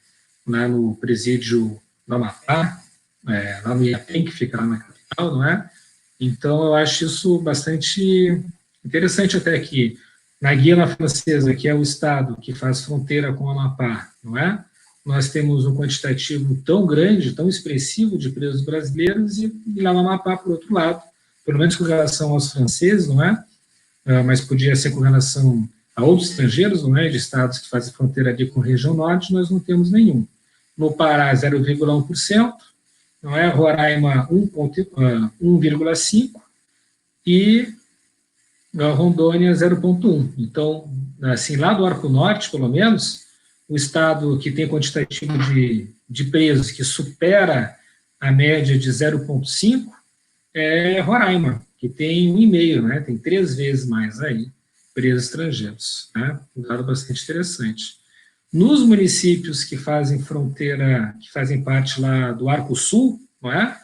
lá no presídio do Amapá, lá no Iapém, que fica lá na capital, não é? Então, eu acho isso bastante interessante até que na Guiana Francesa, que é o estado que faz fronteira com o Amapá, não é? Nós temos um quantitativo tão grande, tão expressivo de presos brasileiros e lá no Amapá, por outro lado, pelo menos com relação aos franceses, não é? Mas podia ser com relação a outros estrangeiros, não é? De estados que fazem fronteira ali com a região norte, nós não temos nenhum. No Pará, 0,1%, não é? Roraima, 1,5%, e Rondônia, 0,1%. Então, assim, lá do Arco Norte, pelo menos, o estado que tem quantitativo de presos que supera a média de 0,5% é Roraima, que tem 1,5%, né? Tem 3 vezes mais aí presos estrangeiros, né? Um dado bastante interessante. Nos municípios que fazem fronteira, que fazem parte lá do Arco Sul, não é?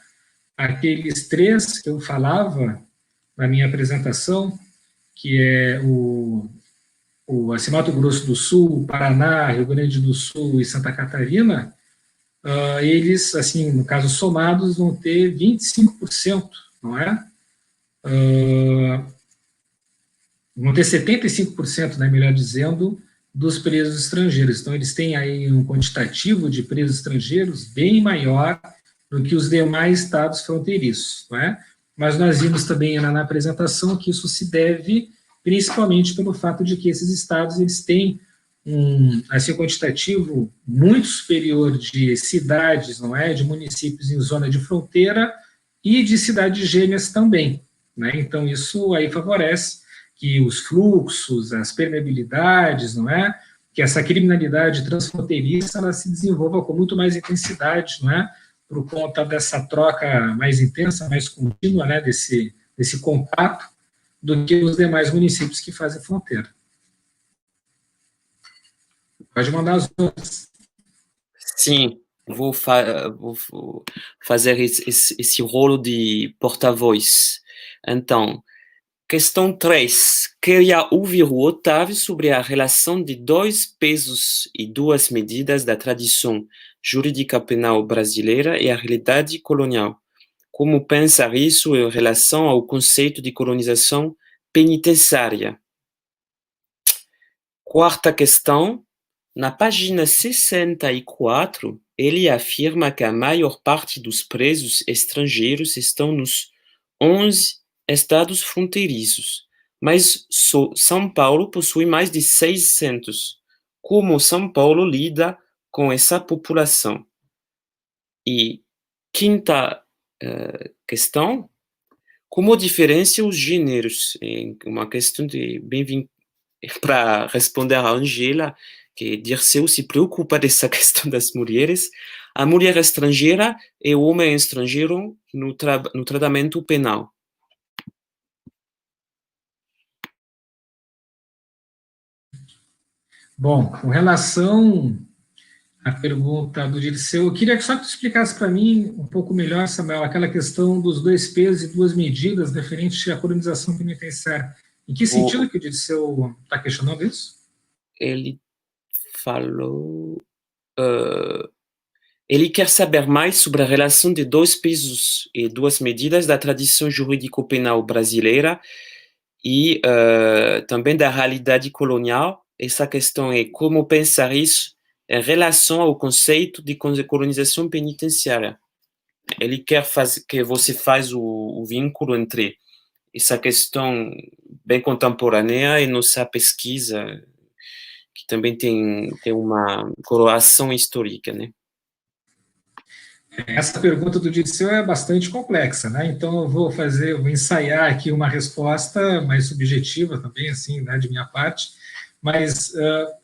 Aqueles 3 que eu falava na minha apresentação, que é assim, Mato Grosso do Sul, Paraná, Rio Grande do Sul e Santa Catarina, eles, assim, no caso somados, vão ter 25%, não é? Vão ter 75%, né, melhor dizendo, dos presos estrangeiros. Então, eles têm aí um quantitativo de presos estrangeiros bem maior do que os demais estados fronteiriços, não é? Mas nós vimos também na apresentação que isso se deve principalmente pelo fato de que esses estados eles têm um quantitativo muito superior de cidades, não é, de municípios em zona de fronteira e de cidades gêmeas também, né? Então isso aí favorece que os fluxos, as permeabilidades, não é, que essa criminalidade transfronteiriça ela se desenvolva com muito mais intensidade, não é, por conta dessa troca mais intensa, mais contínua, né, desse contato, do que os demais municípios que fazem fronteira. Pode mandar as outras. Sim, vou fazer esse rolo de porta-voz. Então, questão 3. Queria ouvir o Otávio sobre a relação de 2 pesos e 2 medidas da tradição jurídica penal brasileira e a realidade colonial. Como pensar isso em relação ao conceito de colonização penitenciária? Quarta questão. Na página 64, ele afirma que a maior parte dos presos estrangeiros estão nos 11 estados fronteiriços, mas só São Paulo possui mais de 600. Como São Paulo lida com essa população? E quinta questão, como diferencia os gêneros? É uma questão de bem-vindo para responder a Angela, que Dirceu se preocupa dessa questão das mulheres. A mulher estrangeira e o homem estrangeiro no tratamento penal. Bom, com relação à pergunta do Dirceu, eu queria que só tu explicasse para mim um pouco melhor, Samuel, aquela questão dos 2 pesos e 2 medidas referente à colonização penitenciária. Em que sentido que o Dirceu está questionando isso? Ele falou... ele quer saber mais sobre a relação de 2 pesos e 2 medidas da tradição jurídico-penal brasileira e também da realidade colonial. Essa questão é como pensar isso em relação ao conceito de colonização penitenciária. Ele quer que você faz o vínculo entre essa questão bem contemporânea e nossa pesquisa, que também tem uma coroação histórica, né? Essa pergunta do Dirceu é bastante complexa, né? Então eu vou ensaiar aqui uma resposta mais subjetiva também, assim, né, de minha parte. Mas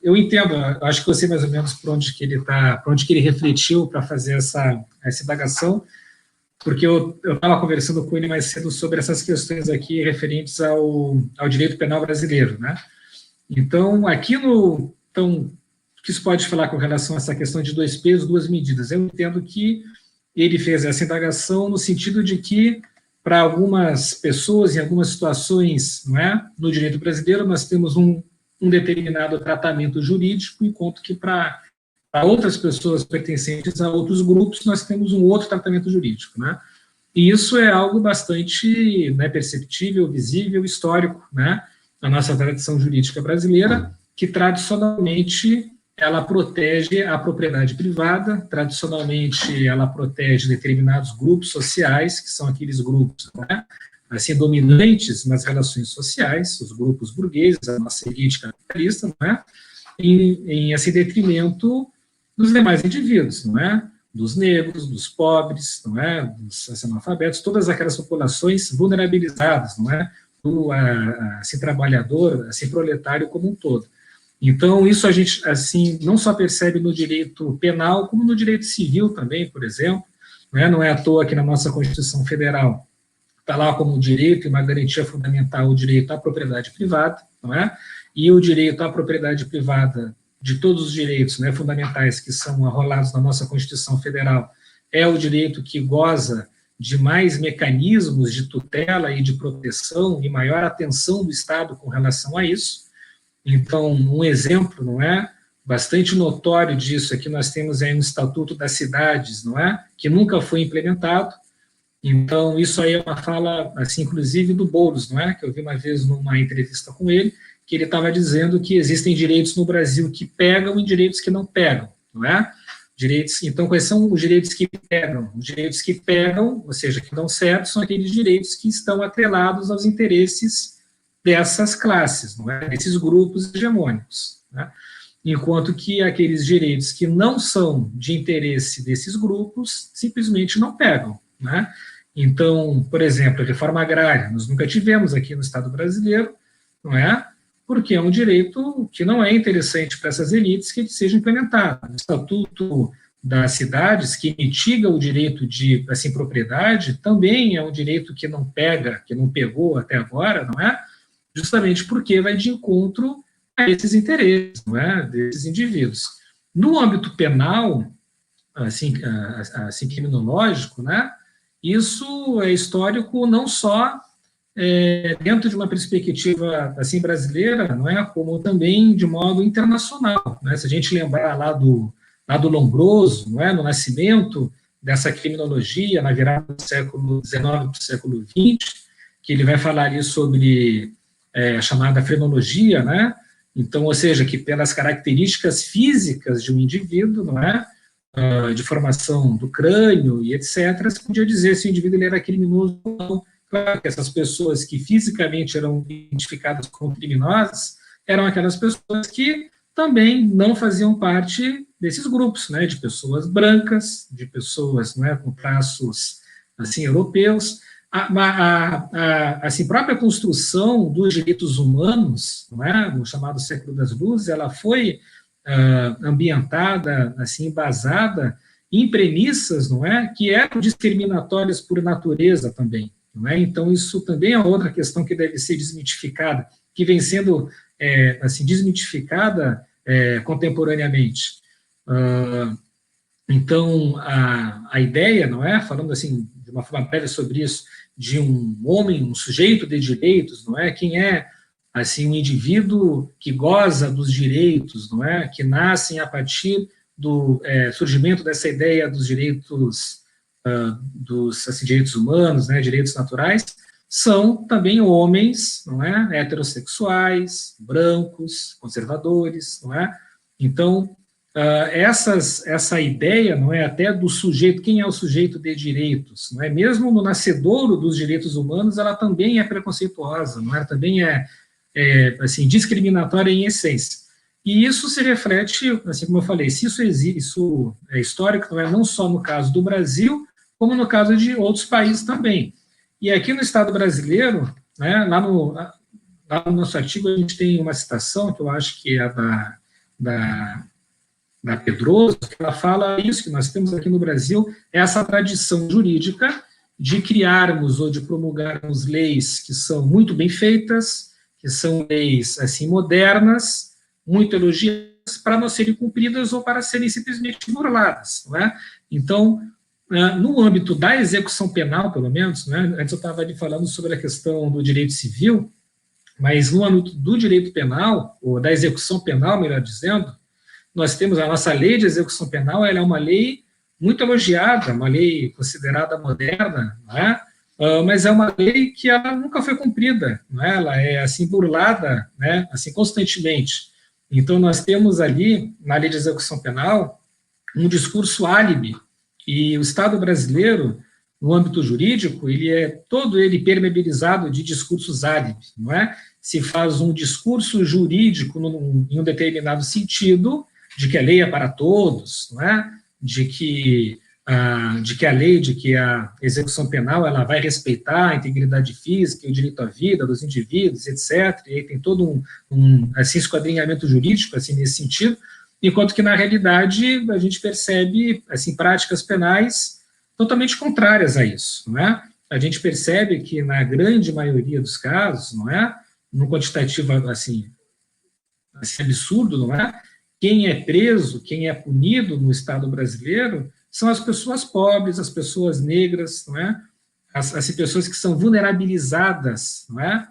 eu entendo, eu acho que eu sei mais ou menos por onde que ele está, por onde que ele refletiu para fazer essa indagação, porque eu estava conversando com ele mais cedo sobre essas questões aqui referentes ao direito penal brasileiro, né? Então, o que se pode falar com relação a essa questão de 2 pesos, 2 medidas? Eu entendo que ele fez essa indagação no sentido de que, para algumas pessoas, em algumas situações, não é, no direito brasileiro, nós temos um determinado tratamento jurídico, enquanto que para outras pessoas pertencentes a outros grupos, nós temos um outro tratamento jurídico, né? E isso é algo bastante, né, perceptível, visível, histórico, né, na nossa tradição jurídica brasileira, que tradicionalmente ela protege a propriedade privada, tradicionalmente ela protege determinados grupos sociais, que são aqueles grupos, né, assim, dominantes nas relações sociais, os grupos burgueses, a nossa elite capitalista, não é? Em esse detrimento dos demais indivíduos, não é? Dos negros, dos pobres, não é? Dos analfabetos, todas aquelas populações vulnerabilizadas, não é? Do assim, trabalhador, assim, proletário como um todo. Então, isso a gente, assim, não só percebe no direito penal, como no direito civil também, por exemplo, não é à toa que na nossa Constituição Federal está lá como direito e uma garantia fundamental o direito à propriedade privada, não é? E o direito à propriedade privada de todos os direitos, né, fundamentais que são arrolados na nossa Constituição Federal é o direito que goza de mais mecanismos de tutela e de proteção e maior atenção do Estado com relação a isso. Então, um exemplo, não é, bastante notório disso é que nós temos aí um Estatuto das Cidades, não é, que nunca foi implementado. Então, isso aí é uma fala, assim, inclusive do Boulos, não é, que eu vi uma vez numa entrevista com ele, que ele estava dizendo que existem direitos no Brasil que pegam e direitos que não pegam, não é? Direitos, então, quais são os direitos que pegam? Os direitos que pegam, ou seja, que dão certo, são aqueles direitos que estão atrelados aos interesses dessas classes, não é? Desses grupos hegemônicos, né? Enquanto que aqueles direitos que não são de interesse desses grupos simplesmente não pegam, né? Então, por exemplo, a reforma agrária, nós nunca tivemos aqui no Estado brasileiro, não é? Porque é um direito que não é interessante para essas elites que ele seja implementado. O Estatuto das Cidades, que mitiga o direito de, assim, propriedade, também é um direito que não pega, que não pegou até agora, não é? Justamente porque vai de encontro a esses interesses, não é? Desses indivíduos. No âmbito penal, assim criminológico, né? Isso é histórico não só dentro de uma perspectiva assim brasileira, não é, como também de modo internacional, né? Se a gente lembrar lá do Lombroso, não é, no nascimento dessa criminologia na virada do século XIX para o século XX, que ele vai falar ali sobre a chamada frenologia, né? Então, ou seja, que pelas características físicas de um indivíduo, não é, de formação do crânio e etc., se podia dizer se o indivíduo ele era criminoso ou não. Claro que essas pessoas que fisicamente eram identificadas como criminosas eram aquelas pessoas que também não faziam parte desses grupos, né, de pessoas brancas, de pessoas, não é, com traços assim europeus. Assim, própria construção dos direitos humanos, não é, no chamado século das luzes, ela foi ambientada, assim, embasada em premissas, não é, que eram discriminatórias por natureza também. Não é? Então, isso também é outra questão que deve ser desmitificada, que vem sendo assim, desmitificada contemporaneamente. Então, a ideia, não é, falando assim, de uma forma breve sobre isso, de um homem, um sujeito de direitos, não é, quem é assim, um indivíduo que goza dos direitos, não é, que nascem a partir do surgimento dessa ideia dos direitos, dos assim, direitos humanos, né, direitos naturais, são também homens, não é? Heterossexuais, brancos, conservadores, não é? Então, essa ideia, não é, até do sujeito, quem é o sujeito de direitos, não é? Mesmo no nascedouro dos direitos humanos, ela também é preconceituosa, não é? Ela também assim, discriminatória em essência. E isso se reflete, assim como eu falei, se isso existe, isso é histórico, não é, não só no caso do Brasil, como no caso de outros países também. E aqui no Estado brasileiro, né, lá no nosso artigo, a gente tem uma citação, que eu acho que é da Pedroso, que ela fala isso, que nós temos aqui no Brasil, essa tradição jurídica de criarmos ou de promulgarmos leis que são muito bem feitas, que são leis assim modernas, muito elogiadas, para não serem cumpridas ou para serem simplesmente burladas, não é? Então, no âmbito da execução penal, pelo menos, né, antes eu estava ali falando sobre a questão do direito civil, mas no âmbito do direito penal, ou da execução penal, melhor dizendo, nós temos a nossa lei de execução penal, ela é uma lei muito elogiada, uma lei considerada moderna, não é? Mas é uma lei que ela nunca foi cumprida, não é? Ela é assim burlada, né, assim constantemente. Então nós temos ali na lei de execução penal um discurso álibi, e o Estado brasileiro, no âmbito jurídico, ele é todo ele permeabilizado de discursos álibi, não é? Se faz um discurso jurídico em um determinado sentido, de que a lei é para todos, não é? De que a lei, de que a execução penal ela vai respeitar a integridade física e o direito à vida dos indivíduos, etc. E aí tem todo assim, esquadrinhamento jurídico assim, nesse sentido, enquanto que, na realidade, a gente percebe assim, práticas penais totalmente contrárias a isso, não é? A gente percebe que, na grande maioria dos casos, não é? Num quantitativo assim absurdo, não é? Quem é preso, quem é punido no Estado brasileiro são as pessoas pobres, as pessoas negras, não é? As pessoas que são vulnerabilizadas, não é?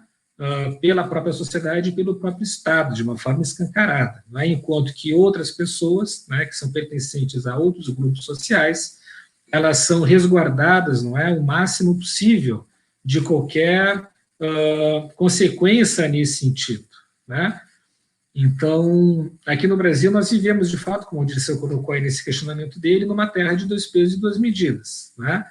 Pela própria sociedade e pelo próprio Estado, de uma forma escancarada, não é? Enquanto que outras pessoas, né, que são pertencentes a outros grupos sociais, elas são resguardadas, não é, o máximo possível de qualquer consequência nesse sentido, né? Então, aqui no Brasil, nós vivemos, de fato, como o Dirceu colocou aí nesse questionamento dele, numa terra de dois pesos e duas medidas, né?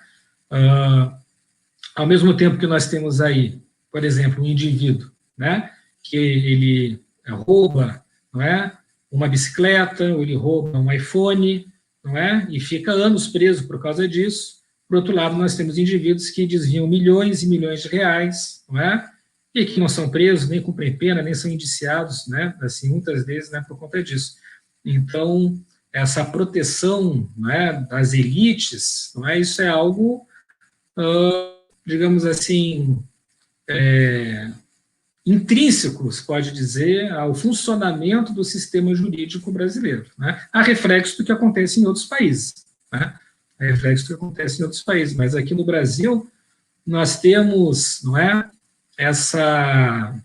Ao mesmo tempo que nós temos aí, por exemplo, um indivíduo, né, que ele rouba, não é, uma bicicleta, ou ele rouba um iPhone, não é, e fica anos preso por causa disso. Por outro lado, nós temos indivíduos que desviam milhões e milhões de reais, não é, e que não são presos, nem cumprem pena, nem são indiciados, né, assim, muitas vezes, né, por conta disso. Então, essa proteção, não é, das elites, não é, isso é algo, digamos assim, intrínseco, se pode dizer, ao funcionamento do sistema jurídico brasileiro, né, a reflexo do que acontece em outros países, né, a reflexo do que acontece em outros países, mas aqui no Brasil nós temos, não é, essa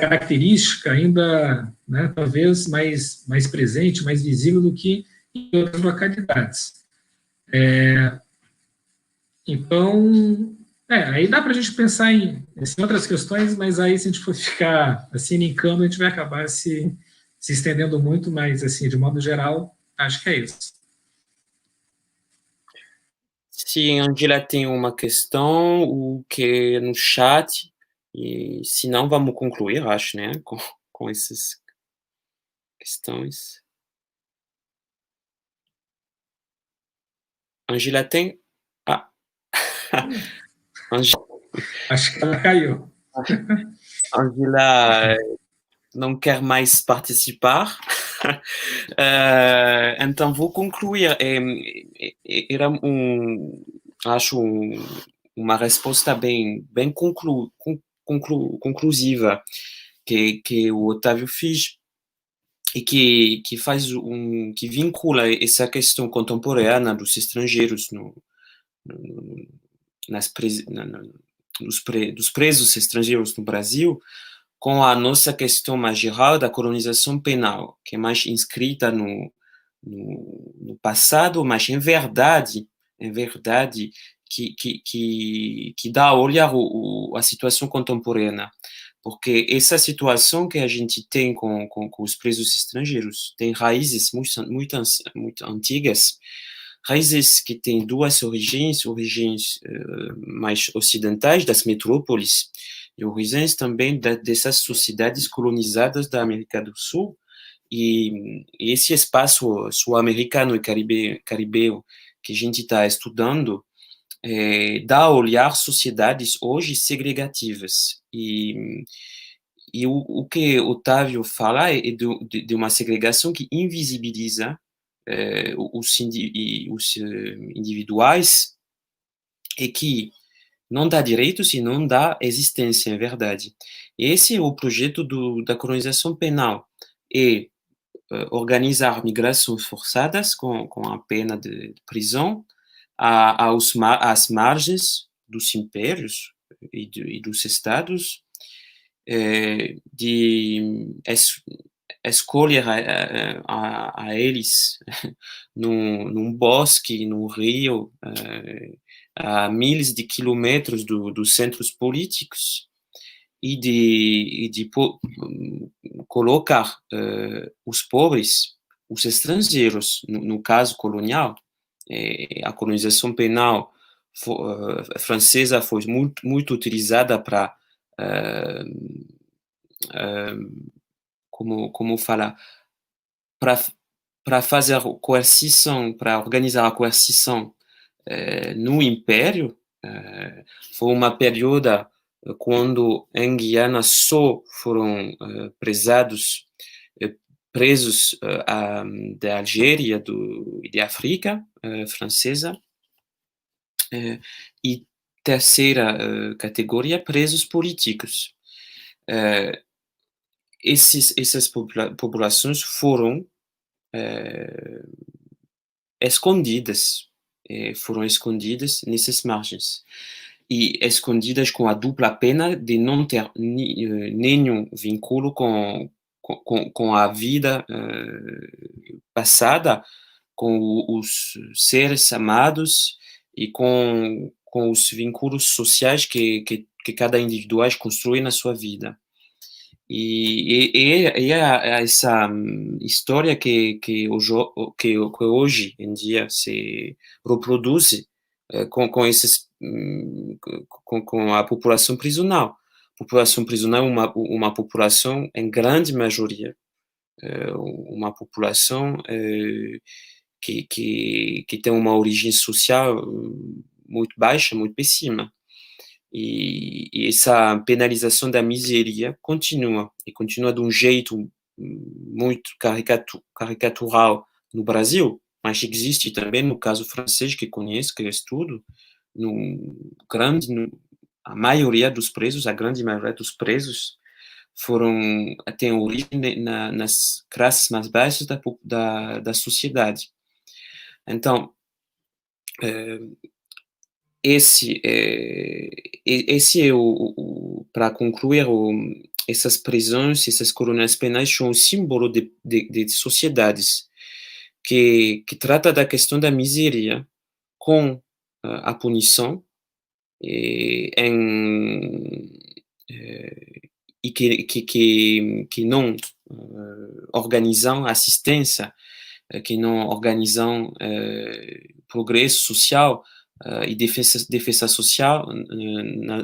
característica ainda, né, talvez mais presente, mais visível do que em outras localidades. Então, aí dá para a gente pensar em outras questões, mas aí se a gente for ficar assim linkando, a gente vai acabar se estendendo muito, mas assim, de modo geral, acho que é isso. Se a Angela tem uma questão, o que é no chat, e se não, vamos concluir, acho, né, com essas questões. Angela tem... Acho que ela caiu. Angela não quer mais participar. Então, vou concluir. Era acho uma resposta bem conclusiva que o Otávio fez e que faz que vincula essa questão contemporânea dos estrangeiros dos presos estrangeiros no Brasil com a nossa questão mais geral da colonização penal, que é mais inscrita no passado, mas em verdade que dá a olhar a situação contemporânea, porque essa situação que a gente tem com os presos estrangeiros tem raízes muito antigas, raízes que têm duas origens mais ocidentais das metrópoles e origens também dessas sociedades colonizadas da América do Sul, e esse espaço sul-americano e caribeu que a gente está estudando dá a olhar sociedades hoje segregativas. E o que Otávio fala é de uma segregação que invisibiliza os individuais e que não dá direitos e não dá existência, em verdade. Esse é o projeto da colonização penal, é organizar migrações forçadas com a pena de prisão às margens dos impérios e dos estados, de escolher a eles num bosque, num rio, a milhares de quilômetros dos centros políticos, e de colocar os pobres, os estrangeiros, no caso colonial. A colonização penal francesa foi muito utilizada para como falar, para fazer coercição, para organizar a coercição no Império. Foi uma período quando em Guiana só foram presos da Algéria e da África francesa. E terceira categoria, presos políticos. Essas populações foram escondidas nessas margens, e escondidas com a dupla pena de não ter nenhum vínculo com a vida passada, com os seres amados e com os vínculos sociais que cada indivíduo construi na sua vida. E é essa história que hoje em dia se reproduz com a população prisional. A população prisional é uma população, em grande maioria, uma população que tem uma origem social muito baixa, muito péssima. E essa penalização da miséria continua de um jeito muito caricatural no Brasil, mas existe também no caso francês, que conheço, que estudo, a maioria dos presos, a grande maioria dos presos têm origem nas classes mais baixas da sociedade. Então, esse é para concluir, essas prisões, essas colônias penais são um símbolo de sociedades que trata da questão da miséria com a punição e que não organizam assistência, que não organizam progresso social e defesa social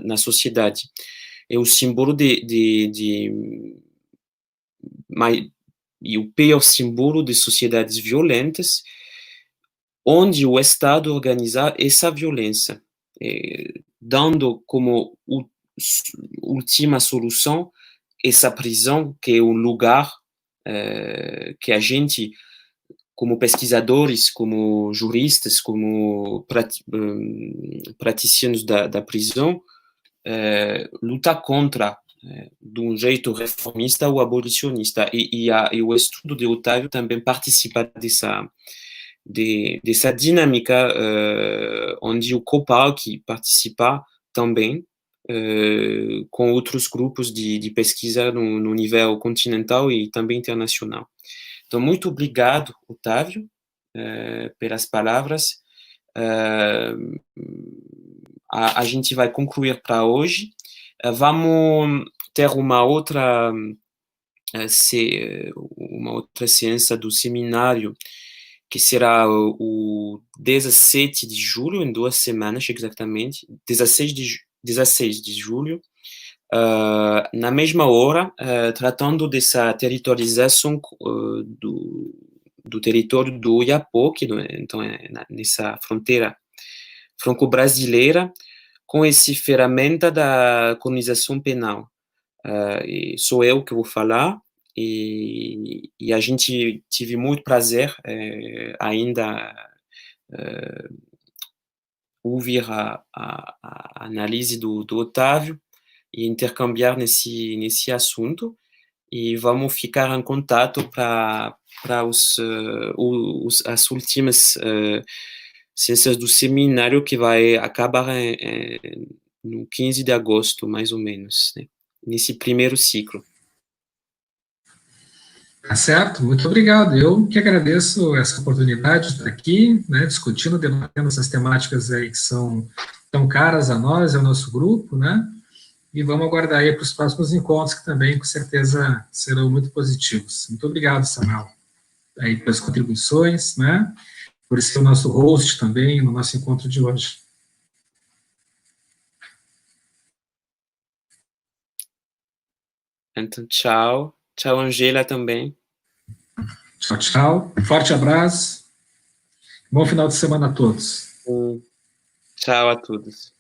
na sociedade. É o símbolo e o pior símbolo de sociedades violentas, onde o Estado organiza essa violência, dando como última solução essa prisão, que é um lugar que a gente, como pesquisadores, como juristas, como praticianos da prisão, luta contra de um jeito reformista ou abolicionista. E o estudo de Otávio também participa dessa dinâmica, onde o COPAC participa também, com outros grupos de pesquisa no nível continental e também internacional. Então, muito obrigado, Otávio, pelas palavras. a gente vai concluir para hoje. Vamos ter uma outra ciência do seminário, que será o 17 de julho, em 2 semanas exatamente, 16 de julho, na mesma hora, tratando dessa territorialização do território do Oiapoque, então nessa fronteira franco-brasileira, com essa ferramenta da colonização penal. E sou eu que vou falar, e a gente tive muito prazer ainda ouvir a análise do Otávio e intercambiar nesse assunto, e vamos ficar em contato para as últimas ciências do seminário, que vai acabar no 15 de agosto, mais ou menos, né? Nesse primeiro ciclo. Tá certo, muito obrigado. Eu que agradeço essa oportunidade de estar aqui, né, discutindo, debatendo essas temáticas aí que são tão caras a nós, ao nosso grupo, né? E vamos aguardar aí para os próximos encontros, que também, com certeza, serão muito positivos. Muito obrigado, Samuel, aí pelas contribuições, né? Por ser o nosso host também no nosso encontro de hoje. Então, tchau. Tchau, Angela, também. Tchau, tchau. Forte abraço. Bom final de semana a todos. Tchau a todos.